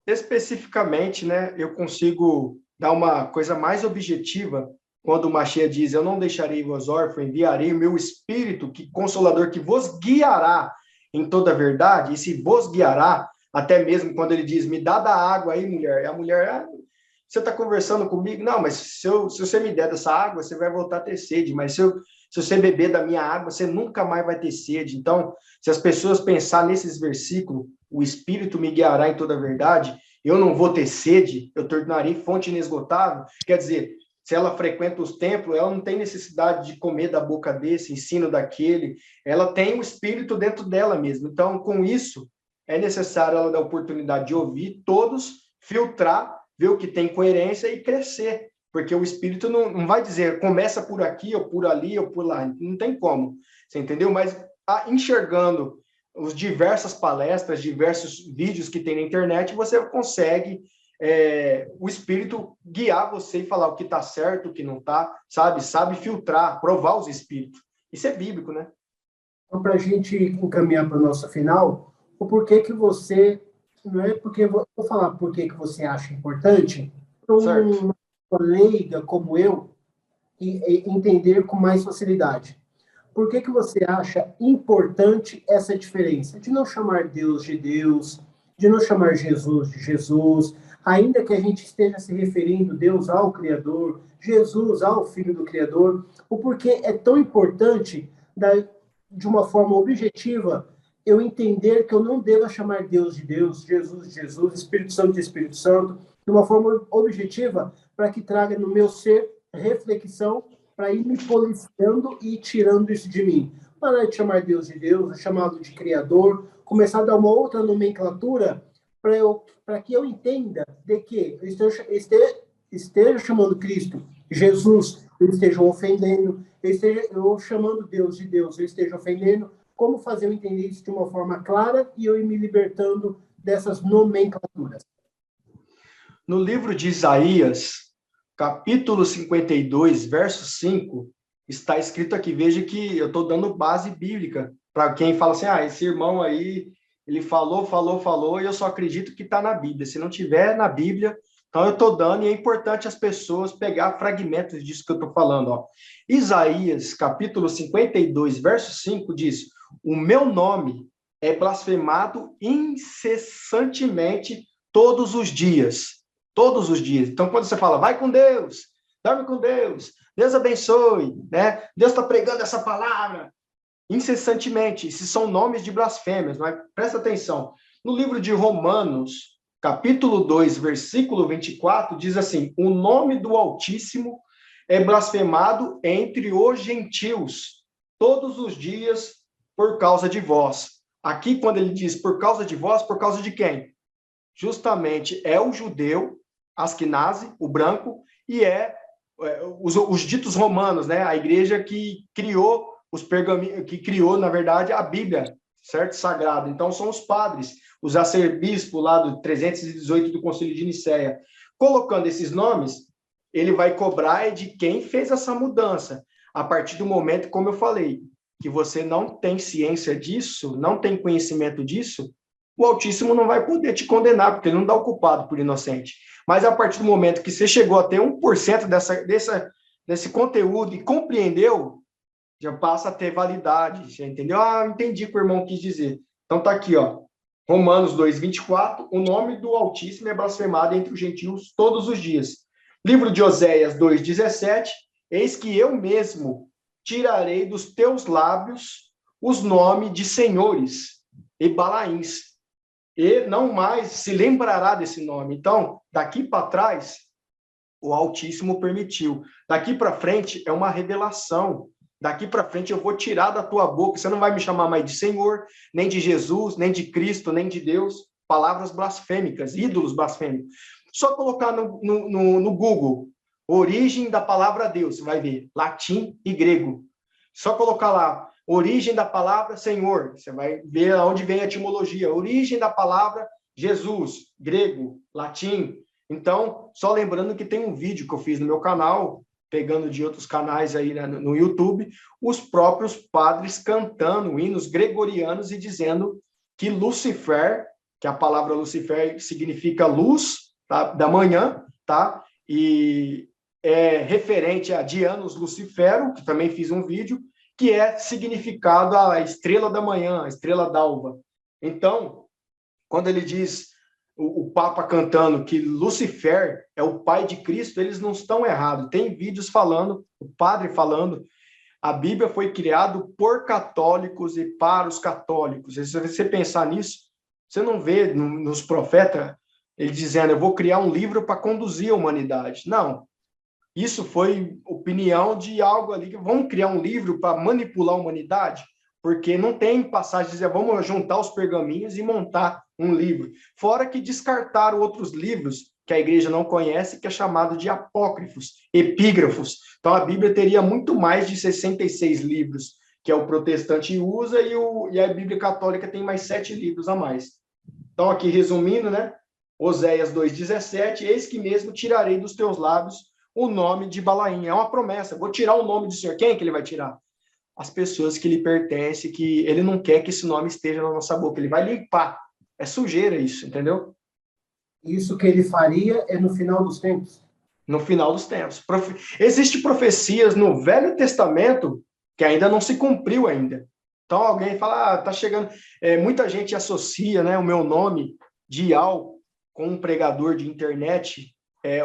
Especificamente, né, eu consigo dar uma coisa mais objetiva quando o Machia diz: eu não deixarei vos órfãos, enviarei o meu Espírito, que consolador, que vos guiará em toda a verdade. E se vos guiará, até mesmo quando ele diz: me dá da água aí, mulher. E a mulher: você está conversando comigo? Não, mas se você me der dessa água, você vai voltar a ter sede. Mas se você beber da minha água, você nunca mais vai ter sede. Então, se as pessoas pensarem nesses versículos, o Espírito me guiará em toda a verdade, eu não vou ter sede, eu tornarei fonte inesgotável. Quer dizer, se ela frequenta os templos, ela não tem necessidade de comer da boca desse, ensino daquele, ela tem o Espírito dentro dela mesmo. Então, com isso, é necessário ela dar a oportunidade de ouvir todos, filtrar, ver o que tem coerência e crescer, porque o Espírito não vai dizer começa por aqui, ou por ali, ou por lá, não tem como, você entendeu? Mas enxergando os diversas palestras, diversos vídeos que tem na internet, você consegue o Espírito guiar você e falar o que está certo, o que não está, sabe filtrar, provar os Espíritos. Isso é bíblico, né? Então, para a gente encaminhar para o nosso final, o porquê que você... Não é porque... Vou falar por que você acha importante, para uma leiga como eu entender com mais facilidade. Por que você acha importante essa diferença? De não chamar Deus de Deus, de não chamar Jesus de Jesus, ainda que a gente esteja se referindo Deus ao Criador, Jesus ao Filho do Criador, o porquê é tão importante, de uma forma objetiva, eu entender que eu não devo chamar Deus de Deus, Jesus de Jesus, Espírito Santo de Espírito Santo, de uma forma objetiva, para que traga no meu ser reflexão, para ir me policiando e tirando isso de mim. Parar de chamar Deus de Deus, chamá-lo de Criador, começar a dar uma outra nomenclatura para que eu entenda de que eu esteja chamando Cristo, Jesus, eu esteja ofendendo, eu chamando Deus de Deus, eu esteja ofendendo. Como fazer eu entender isso de uma forma clara e eu ir me libertando dessas nomenclaturas? No livro de Isaías, capítulo 52, verso 5, está escrito aqui, veja que eu estou dando base bíblica para quem fala assim, esse irmão aí, ele falou, e eu só acredito que está na Bíblia. Se não tiver na Bíblia, então eu estou dando, e é importante as pessoas pegar fragmentos disso que eu estou falando. Ó. Isaías, capítulo 52, verso 5, diz, o meu nome é blasfemado incessantemente todos os dias. Todos os dias. Então, quando você fala, vai com Deus, dorme com Deus, Deus abençoe, né? Deus está pregando essa palavra incessantemente. Esses são nomes de blasfêmias, mas presta atenção. No livro de Romanos, capítulo 2, versículo 24, diz assim, o nome do Altíssimo é blasfemado entre os gentios, todos os dias, por causa de vós. Aqui, quando ele diz por causa de vós, por causa de quem? Justamente é o judeu, Askenazi, o branco, e os ditos romanos, né? A igreja que criou os pergaminhos, que criou, na verdade, a Bíblia, certo? Sagrada. Então, são os padres, os arcebispos lá do 318 do Concílio de Nicéia. Colocando esses nomes, ele vai cobrar de quem fez essa mudança. A partir do momento, como eu falei, que você não tem ciência disso, não tem conhecimento disso, o Altíssimo não vai poder te condenar, porque ele não dá o culpado por inocente. Mas a partir do momento que você chegou a ter 1% desse conteúdo e compreendeu, já passa a ter validade, você entendeu? Entendi o que o irmão quis dizer. Então tá aqui, ó, Romanos 2:24, o nome do Altíssimo é blasfemado entre os gentios todos os dias. Livro de Oséias 2:17, eis que eu mesmo tirarei dos teus lábios os nomes de senhores e balaíns, e não mais se lembrará desse nome. Então, daqui para trás, o Altíssimo permitiu. Daqui para frente é uma revelação. Daqui para frente eu vou tirar da tua boca. Você não vai me chamar mais de Senhor, nem de Jesus, nem de Cristo, nem de Deus. Palavras blasfêmicas, ídolos blasfêmicos. Só colocar no Google, origem da palavra Deus, você vai ver, latim e grego. Só colocar lá, origem da palavra Senhor, você vai ver onde vem a etimologia. Origem da palavra Jesus, grego, latim. Então, só lembrando que tem um vídeo que eu fiz no meu canal, pegando de outros canais aí, né, no YouTube, os próprios padres cantando hinos gregorianos e dizendo que Lucifer, que a palavra Lucifer significa luz, tá, da manhã, tá? E é referente a Dianos Lucifero, que também fiz um vídeo, que é significado a estrela da manhã, a estrela d'alva. Então, quando ele diz, o Papa cantando que Lucifer é o pai de Cristo, eles não estão errados. Tem vídeos falando, o padre falando, a Bíblia foi criada por católicos e para os católicos. Se você pensar nisso, você não vê nos profetas ele dizendo, eu vou criar um livro para conduzir a humanidade. Não. Isso foi opinião de algo ali, que vamos criar um livro para manipular a humanidade, porque não tem passagem de dizer, vamos juntar os pergaminhos e montar um livro. Fora que descartaram outros livros que a igreja não conhece, que é chamado de apócrifos, epígrafos. Então, a Bíblia teria muito mais de 66 livros, que é o protestante usa, e a Bíblia católica tem mais 7 livros a mais. Então, aqui resumindo, né? Oséias 2:17, eis que mesmo tirarei dos teus lábios o nome de Balaim. É uma promessa. Vou tirar o nome do Senhor. Quem é que ele vai tirar? As pessoas que lhe pertencem, que ele não quer que esse nome esteja na nossa boca. Ele vai limpar. É sujeira isso, entendeu? Isso que ele faria é no final dos tempos. No final dos tempos. Existem profecias no Velho Testamento que ainda não se cumpriu ainda. Então alguém fala, tá chegando... muita gente associa, né, o meu nome de Ial com um pregador de internet,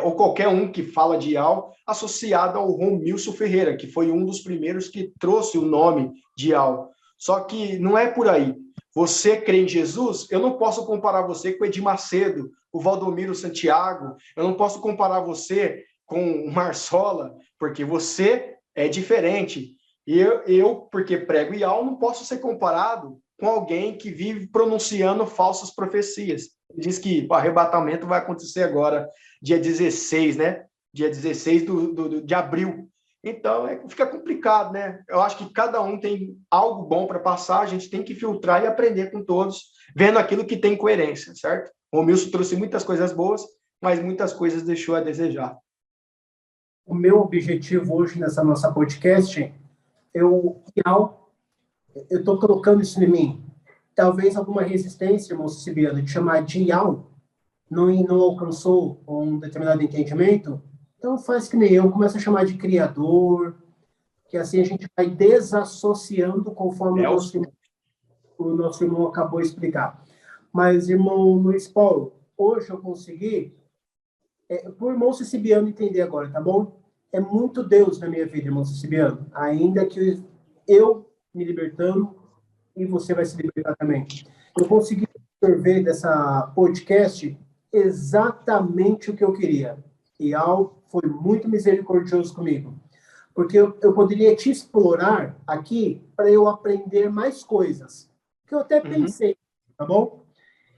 ou qualquer um que fala de Ial, associado ao Romilson Ferreira, que foi um dos primeiros que trouxe o nome de Ial. Só que não é por aí. Você crê em Jesus? Eu não posso comparar você com o Edir Macedo, o Valdomiro Santiago, eu não posso comparar você com o Marsola, porque você é diferente. E eu, porque prego Ial, não posso ser comparado com alguém que vive pronunciando falsas profecias. Ele diz que o arrebatamento vai acontecer agora, dia 16, né? Dia 16 de abril. Então, fica complicado, né? Eu acho que cada um tem algo bom para passar, a gente tem que filtrar e aprender com todos, vendo aquilo que tem coerência, certo? O Romilson trouxe muitas coisas boas, mas muitas coisas deixou a desejar. O meu objetivo hoje nessa nossa podcast, eu estou colocando isso em mim. Talvez alguma resistência, irmão Siciliano, de chamar de Ial, não alcançou um determinado entendimento, então faz que nem eu, começa a chamar de Criador, que assim a gente vai desassociando conforme o nosso irmão acabou de explicar. Mas, irmão Luiz Paulo, hoje eu consegui, por irmão Siciliano entender agora, tá bom? É muito Deus na minha vida, irmão Siciliano, ainda que eu me libertando e você vai se libertar também. Eu consegui absorver dessa podcast exatamente o que eu queria. E Al foi muito misericordioso comigo. Porque eu poderia te explorar aqui para eu aprender mais coisas. Que eu até pensei, tá bom?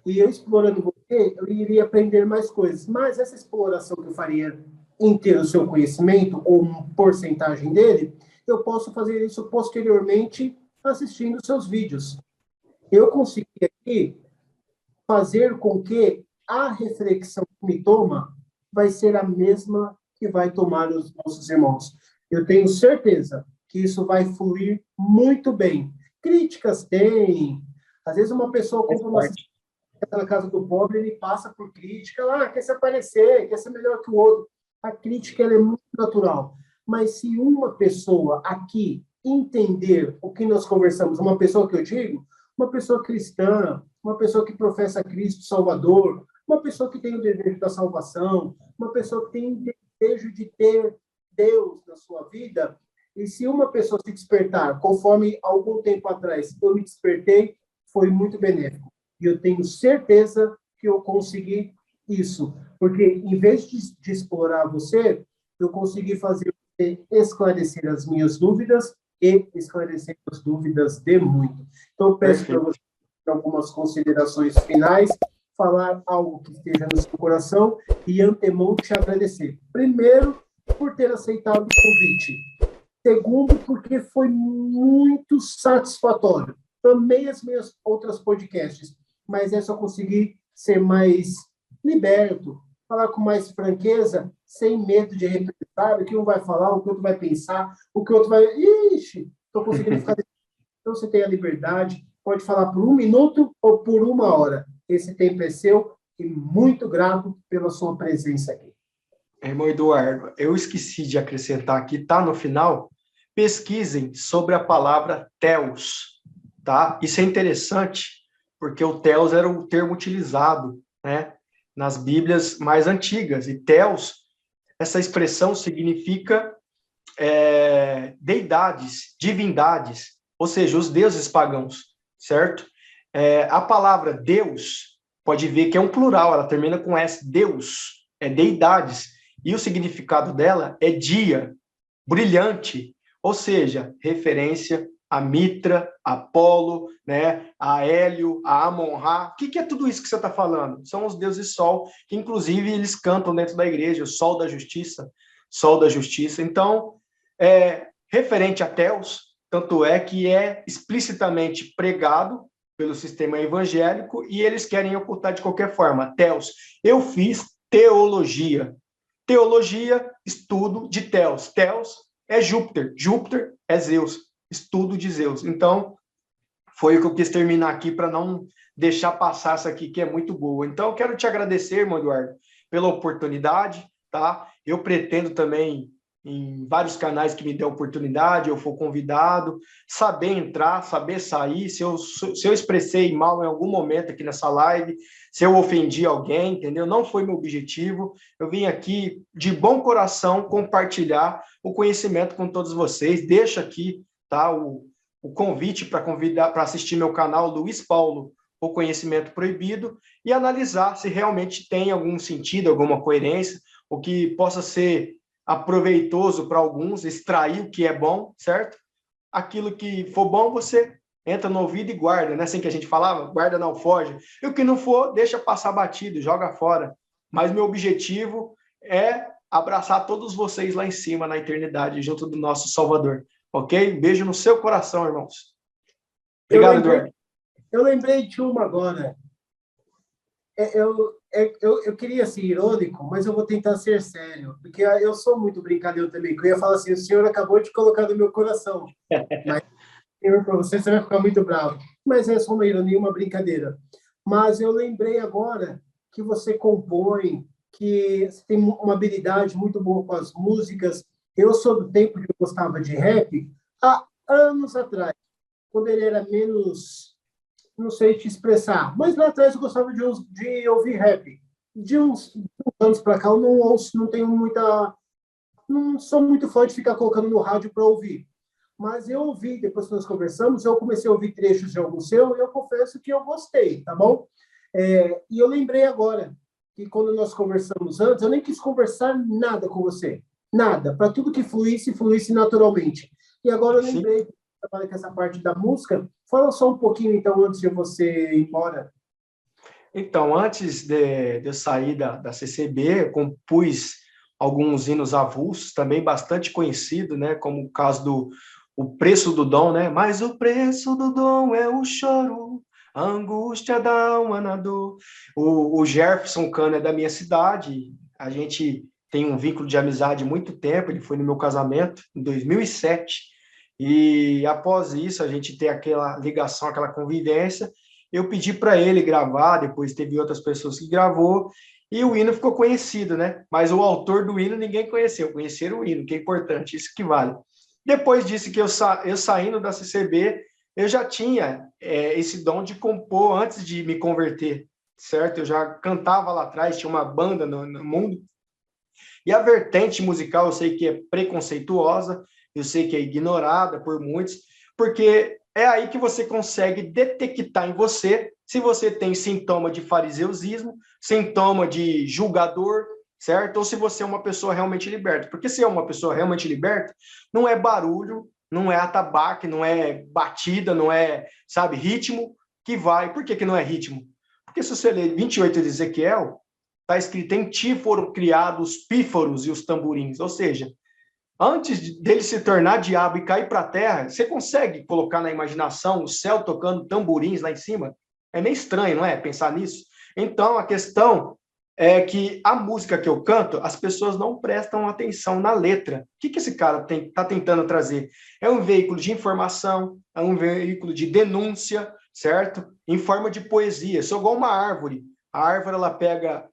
E eu explorando você, eu iria aprender mais coisas. Mas essa exploração que eu faria em ter o seu conhecimento, ou uma porcentagem dele, eu posso fazer isso posteriormente assistindo seus vídeos. Eu consegui aqui fazer com que a reflexão que me toma vai ser a mesma que vai tomar os nossos irmãos. Eu tenho certeza que isso vai fluir muito bem. Críticas tem. Às vezes uma pessoa compra uma na casa do pobre, ele passa por crítica, quer se aparecer, quer ser melhor que o outro. A crítica ela é muito natural. Mas se uma pessoa aqui entender o que nós conversamos, uma pessoa que eu digo, uma pessoa cristã, uma pessoa que professa Cristo Salvador, uma pessoa que tem o desejo da salvação, uma pessoa que tem o desejo de ter Deus na sua vida, e se uma pessoa se despertar, conforme algum tempo atrás eu me despertei, foi muito benéfico. E eu tenho certeza que eu consegui isso. Porque, em vez de explorar você, eu consegui fazer você esclarecer as minhas dúvidas e esclarecer as dúvidas de muito. Então, eu peço para você algumas considerações finais, falar algo que esteja no seu coração e, antemão, te agradecer. Primeiro, por ter aceitado o convite. Segundo, porque foi muito satisfatório. Amei as minhas outras podcasts, mas essa eu consegui ser mais liberto, falar com mais franqueza, sem medo de representar o que um vai falar, o que o outro vai pensar, o que o outro vai... Ixi, estou conseguindo ficar... Então, você tem a liberdade, pode falar por 1 minuto ou por 1 hora. Esse tempo é seu e muito grato pela sua presença aqui. Irmão Eduardo, eu esqueci de acrescentar aqui, tá no final, pesquisem sobre a palavra Theos, tá? Isso é interessante, porque o Theos era o termo utilizado, né, nas Bíblias mais antigas, e Theos, essa expressão significa deidades, divindades, ou seja, os deuses pagãos, certo? A palavra Deus, pode ver que é um plural, ela termina com S, Deus, é deidades, e o significado dela é dia, brilhante, ou seja, referência a Mitra, a Apolo, né, a Hélio, a Amon-Ra. O que é tudo isso que você está falando? São os deuses Sol, que inclusive eles cantam dentro da igreja, o Sol da Justiça, Sol da Justiça. Então, referente a Theos, tanto é que é explicitamente pregado pelo sistema evangélico e eles querem ocultar de qualquer forma. Theos, eu fiz teologia. Teologia, estudo de Theos. Theos é Júpiter, Júpiter é Zeus, estudo de Zeus. Então, foi o que eu quis terminar aqui para não deixar passar essa aqui, que é muito boa. Então, eu quero te agradecer, irmão Eduardo, pela oportunidade, tá? Eu pretendo também, em vários canais que me dê oportunidade, eu for convidado, saber entrar, saber sair, se eu expressei mal em algum momento aqui nessa live, se eu ofendi alguém, entendeu? Não foi meu objetivo. Eu vim aqui de bom coração compartilhar o conhecimento com todos vocês. Deixo aqui, tá, o convite para assistir meu canal Luiz Paulo, o Conhecimento Proibido, e analisar se realmente tem algum sentido, alguma coerência, o que possa ser aproveitoso para alguns, extrair o que é bom, certo? Aquilo que for bom, você entra no ouvido e guarda, não é assim que a gente falava? Guarda, não foge. E o que não for, deixa passar batido, joga fora. Mas meu objetivo é abraçar todos vocês lá em cima, na eternidade, junto do nosso Salvador. Ok? Beijo no seu coração, irmãos. Obrigado, Eduardo. Eu lembrei de uma agora. eu queria ser irônico, mas eu vou tentar ser sério, porque eu sou muito brincadeiro também. Eu ia falar assim, o senhor acabou de colocar no meu coração, mas para você, você vai ficar muito bravo. Mas é só uma ironia, uma brincadeira. Mas eu lembrei agora que você compõe, que você tem uma habilidade muito boa com as músicas. Eu sou do tempo que eu gostava de rap, há anos atrás, quando ele era menos, não sei te expressar, mas lá atrás eu gostava de ouvir rap. De uns anos para cá eu não ouço, não tenho muita, não sou muito fã de ficar colocando no rádio para ouvir. Mas eu ouvi, depois que nós conversamos, eu comecei a ouvir trechos de algum seu e eu confesso que eu gostei, tá bom? E eu lembrei agora que quando nós conversamos antes, eu nem quis conversar nada com você, nada, para tudo que fluísse, fluísse naturalmente. E agora eu Sim. lembrei que você trabalha com essa parte da música. Fala só um pouquinho, então, antes de você ir embora. Então, antes de eu sair da CCB, eu compus alguns hinos avulsos, também bastante conhecido, né? Como o caso do O Preço do Dom, né? Mas o preço do dom é o choro, a angústia da alma na dor. O Jefferson Cano é da minha cidade, a gente tem um vínculo de amizade há muito tempo, ele foi no meu casamento em 2007, e após isso a gente tem aquela ligação, aquela convivência. Eu pedi para ele gravar, depois teve outras pessoas que gravou, e o hino ficou conhecido, né? Mas o autor do hino ninguém conheceu, conheceram o hino, que é importante, isso que vale. Depois disso que eu saindo da CCB, eu já tinha esse dom de compor antes de me converter, certo? Eu já cantava lá atrás, tinha uma banda no mundo, e a vertente musical eu sei que é preconceituosa, eu sei que é ignorada por muitos, porque é aí que você consegue detectar em você se você tem sintoma de fariseusismo, sintoma de julgador, certo? Ou se você é uma pessoa realmente liberta. Porque se é uma pessoa realmente liberta, não é barulho, não é atabaque, não é batida, não é, sabe, ritmo que vai. Por que que não é ritmo? Porque se você ler 28 de Ezequiel, está escrito: em ti foram criados os pífaros e os tamborins. Ou seja, antes dele se tornar diabo e cair para a terra, você consegue colocar na imaginação o céu tocando tamborins lá em cima? É meio estranho, não é? Pensar nisso. Então, a questão é que a música que eu canto, as pessoas não prestam atenção na letra. O que esse cara está tentando trazer? É um veículo de informação, é um veículo de denúncia, certo? Em forma de poesia. Sou igual uma árvore. A árvore, ela pega,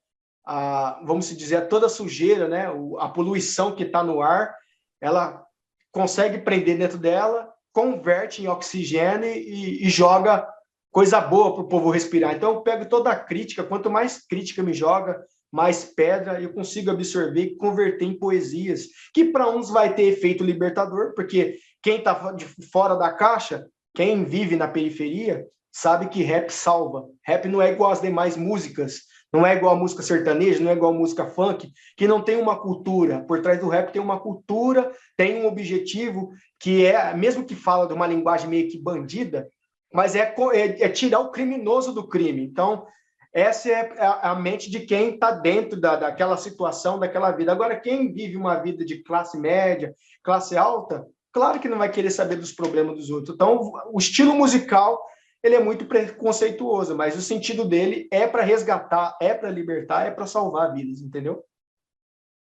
vamos dizer, toda a sujeira, né? A poluição que está no ar, ela consegue prender dentro dela, converte em oxigênio e joga coisa boa para o povo respirar. Então, eu pego toda a crítica, quanto mais crítica me joga, mais pedra eu consigo absorver e converter em poesias, que para uns vai ter efeito libertador, porque quem está de fora da caixa, quem vive na periferia, sabe que rap salva. Rap não é igual às demais músicas, não é igual a música sertaneja, não é igual a música funk, que não tem uma cultura. Por trás do rap tem uma cultura, tem um objetivo, que é, mesmo que fala de uma linguagem meio que bandida, mas é tirar o criminoso do crime. Então, essa é a mente de quem está dentro daquela situação, daquela vida. Agora, quem vive uma vida de classe média, classe alta, claro que não vai querer saber dos problemas dos outros. Então, o estilo musical, ele é muito preconceituoso, mas o sentido dele é para resgatar, é para libertar, é para salvar vidas, entendeu?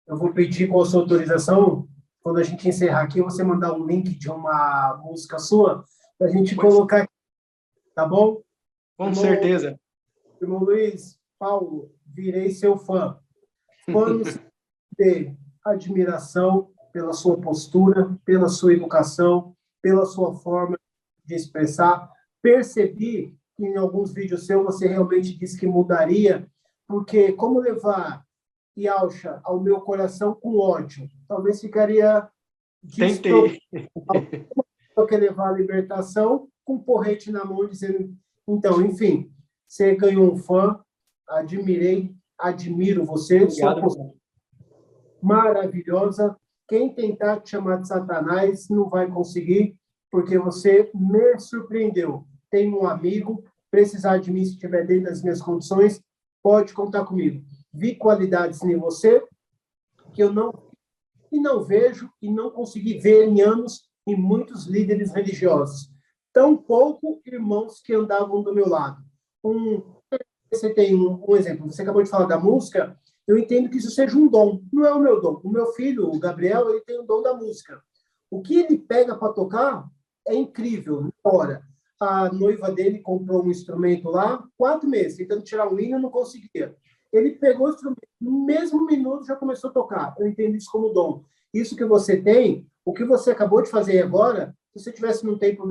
Eu vou pedir, com a sua autorização, quando a gente encerrar aqui, você mandar um link de uma música sua para a gente colocar aqui, tá bom? Com certeza. Irmão Luiz, Paulo, virei seu fã. Vamos ter admiração pela sua postura, pela sua educação, pela sua forma de expressar. Percebi que em alguns vídeos seus você realmente disse que mudaria, porque como levar Yalcha ao meu coração com ódio? Talvez ficaria Tentei. Eu quero levar a libertação com um porrete na mão, dizendo... Então, enfim, você ganhou um fã, admiro você, sua postura maravilhosa. Quem tentar te chamar de Satanás não vai conseguir, porque você me surpreendeu. Tenho um amigo, precisar de mim se estiver dentro das minhas condições, pode contar comigo. Vi qualidades em você que eu não vejo e não consegui ver em anos em muitos líderes religiosos. Tão pouco irmãos que andavam do meu lado. Um você tem um exemplo, você acabou de falar da música, eu entendo que isso seja um dom. Não é o meu dom. O meu filho, o Gabriel, ele tem o dom da música. O que ele pega para tocar é incrível. Na hora, a noiva dele comprou um instrumento lá, 4 meses, tentando tirar um hino, não conseguia. Ele pegou o instrumento, no mesmo minuto já começou a tocar. Eu entendo isso como dom. Isso que você tem, o que você acabou de fazer agora, se você estivesse num templo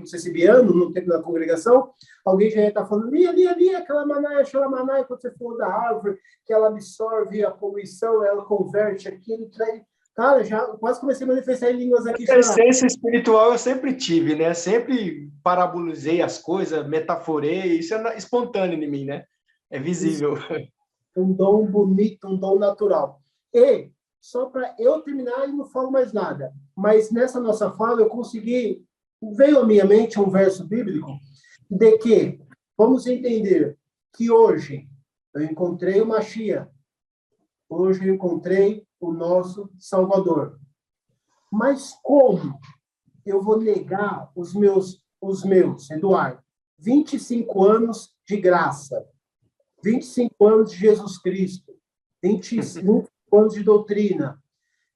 cecibiano, num templo da congregação, alguém já ia estar falando, ali, aquela manaia, quando você falou da árvore, que ela absorve a poluição, ela converte aquilo, traz... Cara, já quase comecei a manifestar em línguas aqui. A essência espiritual eu sempre tive, né? Sempre parabolizei as coisas, metaforei, isso é espontâneo em mim, né? É visível. Um dom bonito, um dom natural. E, só para eu terminar e não falo mais nada, mas nessa nossa fala eu consegui, veio à minha mente um verso bíblico de que, vamos entender que hoje eu encontrei o Mashiach, hoje eu encontrei o nosso Salvador. Mas como eu vou negar os meus, Eduardo, 25 anos de graça, 25 anos de Jesus Cristo, 25 anos de doutrina,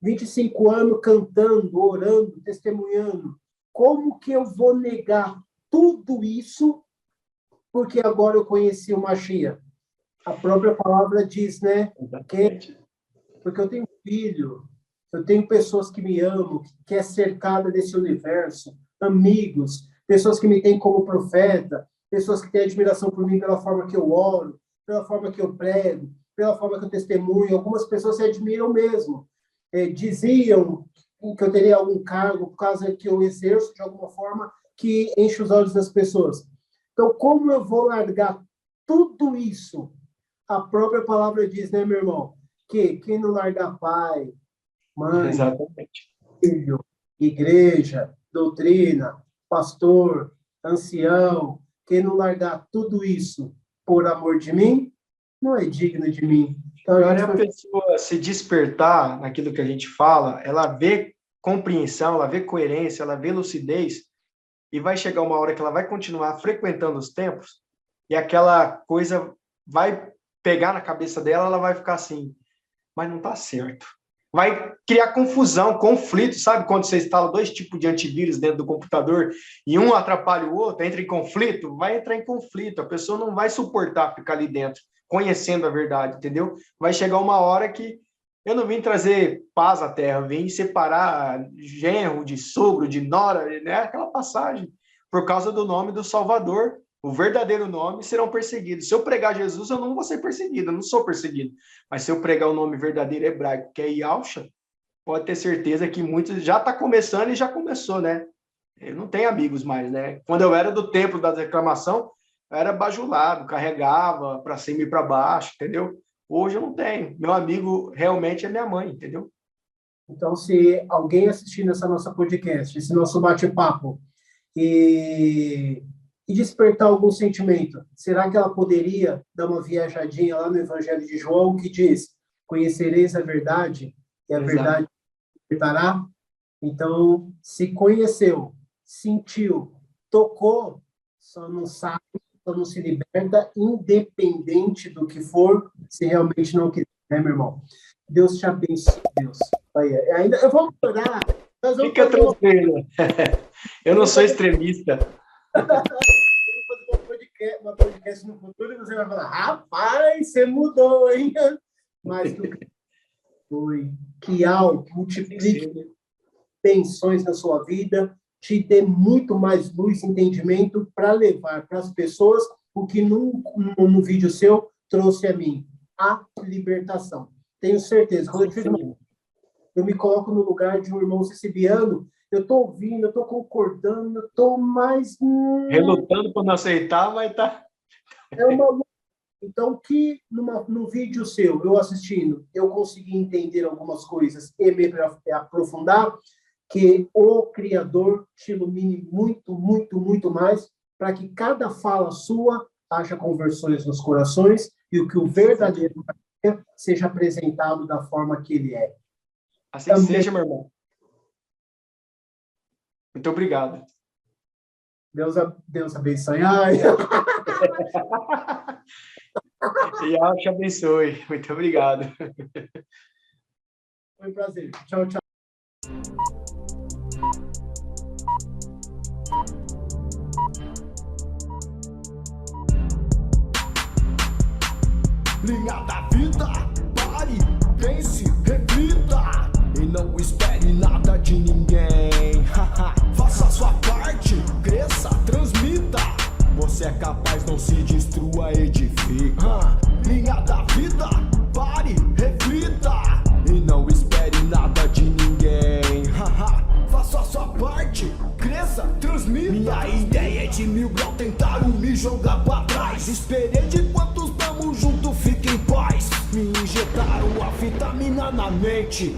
25 anos cantando, orando, testemunhando. Como que eu vou negar tudo isso porque agora eu conheci o Mashiach? A própria palavra diz, né? Porque eu tenho filho, eu tenho pessoas que me amam, que é cercada desse universo, amigos, pessoas que me têm como profeta, pessoas que têm admiração por mim pela forma que eu oro, pela forma que eu prego, pela forma que eu testemunho. Algumas pessoas se admiram mesmo. Diziam que eu teria algum cargo por causa que eu exerço de alguma forma que enche os olhos das pessoas. Então, como eu vou largar tudo isso? A própria palavra diz, né, meu irmão? Que quem não largar pai, mãe, exatamente, filho, igreja, doutrina, pastor, ancião, quem não largar tudo isso por amor de mim, não é digno de mim. Então, a pessoa se despertar naquilo que a gente fala, ela vê compreensão, ela vê coerência, ela vê lucidez, e vai chegar uma hora que ela vai continuar frequentando os templos, e aquela coisa vai pegar na cabeça dela, ela vai ficar assim, mas não está certo. Vai criar confusão, conflito, sabe? Quando você instala 2 tipos de antivírus dentro do computador e um atrapalha o outro, entra em conflito, vai entrar em conflito. A pessoa não vai suportar ficar ali dentro, conhecendo a verdade, entendeu? Vai chegar uma hora que eu não vim trazer paz à terra, eu vim separar genro de sogro, de nora, né? Aquela passagem, por causa do nome do Salvador. O verdadeiro nome, serão perseguidos. Se eu pregar Jesus, eu não vou ser perseguido, eu não sou perseguido. Mas se eu pregar o nome verdadeiro hebraico, que é Yahshua, pode ter certeza que muitos já está começando e já começou, né? Eu não tenho amigos mais, né? Quando eu era do templo da reclamação, eu era bajulado, carregava para cima e para baixo, entendeu? Hoje eu não tenho. Meu amigo realmente é minha mãe, entendeu? Então, se alguém assistindo essa nossa podcast, esse nosso bate-papo, e despertar algum sentimento, será que ela poderia dar uma viajadinha lá no Evangelho de João, que diz, conhecereis a verdade, e a verdade libertará? Então, se conheceu, sentiu, tocou, só não sabe, só não se liberta, independente do que for, se realmente não quiser, né, meu irmão? Deus te abençoe, Deus. Ainda, eu vou orar. Fica tranquilo. Eu não sou extremista. Uma podcast no futuro e você vai falar, rapaz, você mudou, hein? Mas que algo multiplique bênçãos na sua vida, te dê muito mais luz e entendimento para levar para as pessoas o que num vídeo seu trouxe a mim, a libertação. Tenho certeza. Quando eu me coloco no lugar de um irmão cecibiano, eu estou ouvindo, eu estou concordando, eu estou mais... relutando por não aceitar, mas tá... É uma... Então, que num vídeo seu, eu assistindo, eu consegui entender algumas coisas e me aprofundar, que o Criador te ilumine muito, muito, muito mais, para que cada fala sua haja conversões nos corações e o que o verdadeiro seja apresentado da forma que ele é. Assim também seja, meu irmão. Muito obrigado. Deus abençoe. Ai. E Yahweh te abençoe. Muito obrigado. Foi um prazer. Tchau, tchau. Linha da vida, pare, pense, reflita e não espere nada de ninguém. Faça sua parte, cresça, transmita. Você é capaz, não se destrua, edifica. Linha da vida, pare, reflita e não espere nada de ninguém. Faça sua parte, cresça, transmita. Minha ideia é de 1000 graus, tentaram me jogar pra trás. Esperei de quantos tamo junto, fique em paz. Me injetaram a vitamina na mente,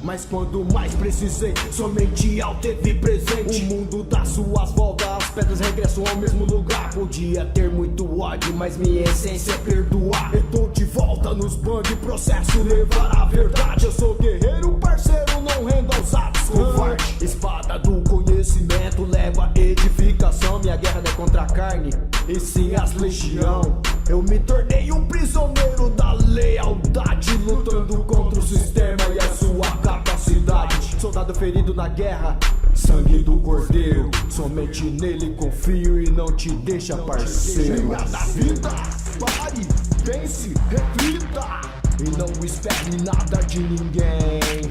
mas quando mais precisei, somente ao teve presente. O mundo dá suas voltas, as pedras regressam ao mesmo lugar. Podia ter muito ódio, mas minha essência é perdoar. Eu tô de volta nos bang, processo levar a verdade. Eu sou guerreiro, parceiro, não rendo aos atos covarde. Espada do conhecimento leva edificação. Minha guerra não é contra a carne, e sim as legião. Eu me tornei um prisioneiro da lealdade, lutando contra o sistema e a sua capacidade. Soldado ferido na guerra, sangue do cordeiro. Somente nele confio e não te deixa parceiro. Linha da vida, pare, pense, reflita e não espere nada de ninguém.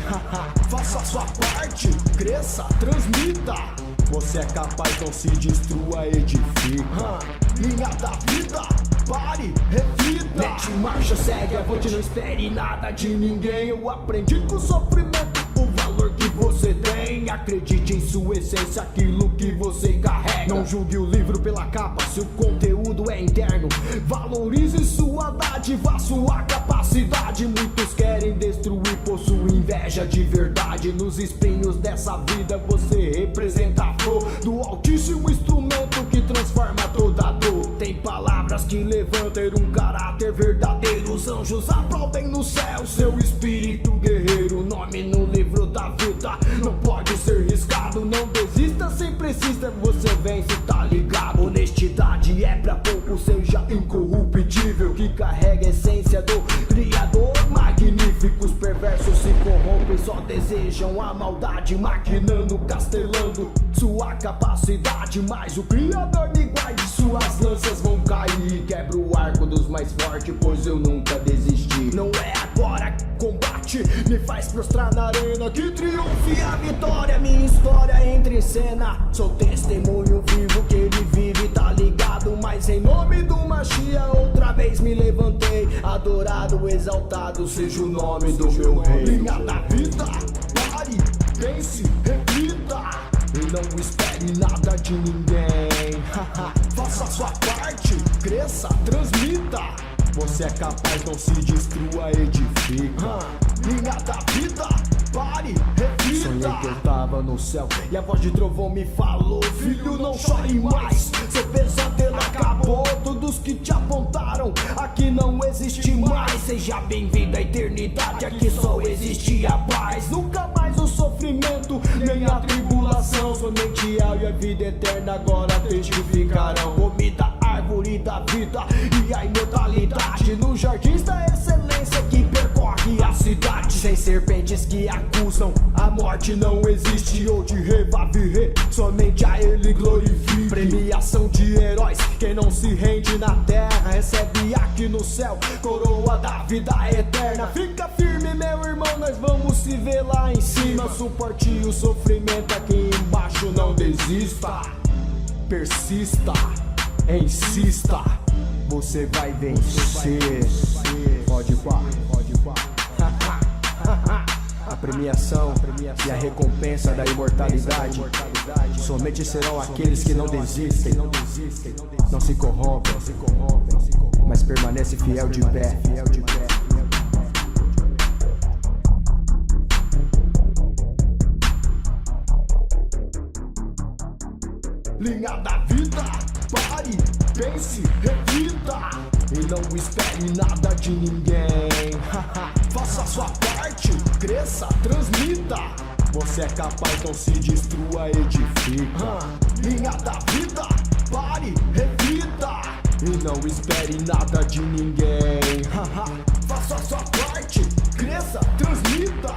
Faça sua parte, cresça, transmita. Você é capaz, não se destrua, edifica. Linha da vida, pare, reflita. Mete marcha, segue avante, não espere nada de ninguém. Eu aprendi com o sofrimento o valor que você tem. Acredite em sua essência, aquilo que você carrega. Não julgue o livro pela capa, se o conteúdo é interno. Valorize sua dádiva, sua capacidade. Muitos querem destruir, possuem inveja de verdade. Nos espinhos dessa vida você representa a flor do altíssimo instrumento que transforma toda dor. Tem palavras que levantam um caráter verdadeiro. Os anjos aplaudem no céu seu espírito guerreiro. Nome no livro da vida não pode ser riscado. Não desista, sempre insista, você vence, tá ligado? Honestidade é pra pouco, seja incorruptível. Que carrega a essência do Criador magníficos. Perversos se corrompem, só desejam a maldade, maquinando, castelando sua capacidade. Mas o Criador me guarde, suas lanças vão cair. Quebra o arco dos mais fortes, pois eu nunca desisti. Não é agora que combate me faz prostrar na arena que triunfe a vitória. Minha história entra em cena, sou testemunho vivo que ele vive, tá ligado? Mas em nome do Mashiach outra vez me levantei. Adorado, exaltado seja o nome do meu rei. Linha da vida, pare, pense, reflita e não espere nada de ninguém. Faça sua parte, cresça, transmita. Você é capaz, não se destrua, edifica. Linha da vida, pare, reflita. Sonhei que eu tava no céu e a voz de trovão me falou: filho, não chore mais, seu pesadelo acabou. Todos que te apontaram, aqui não existe mais. Seja bem-vindo à eternidade, aqui só existe a paz. Nunca mais o sofrimento, nem a tribulação. Somente eu e a vida eterna agora testificarão. Comida, árvore da vida e a imortalidade no jardim da excelência que percorre a cidade. Sem serpentes que acusam, a morte não existe. Ou de reviver, somente a ele glorifique. Premiação de heróis, quem não se rende na terra recebe aqui no céu coroa da vida eterna. Fica firme, meu irmão, nós vamos se ver lá em cima. Suporte o sofrimento aqui embaixo, não desista. Persista, insista, você vai vencer. Pode pá, pode pá. A premiação e a recompensa da imortalidade somente serão aqueles que não desistem, não se corrompem, mas permanece fiel de pé. Linha da vida, pare, pense, reflita e não espere nada de ninguém. Faça sua parte, cresça, transmita. Você é capaz, não se destrua, edifica. Linha da vida, pare, reflita e não espere nada de ninguém. Haha, faça a sua parte, cresça, transmita.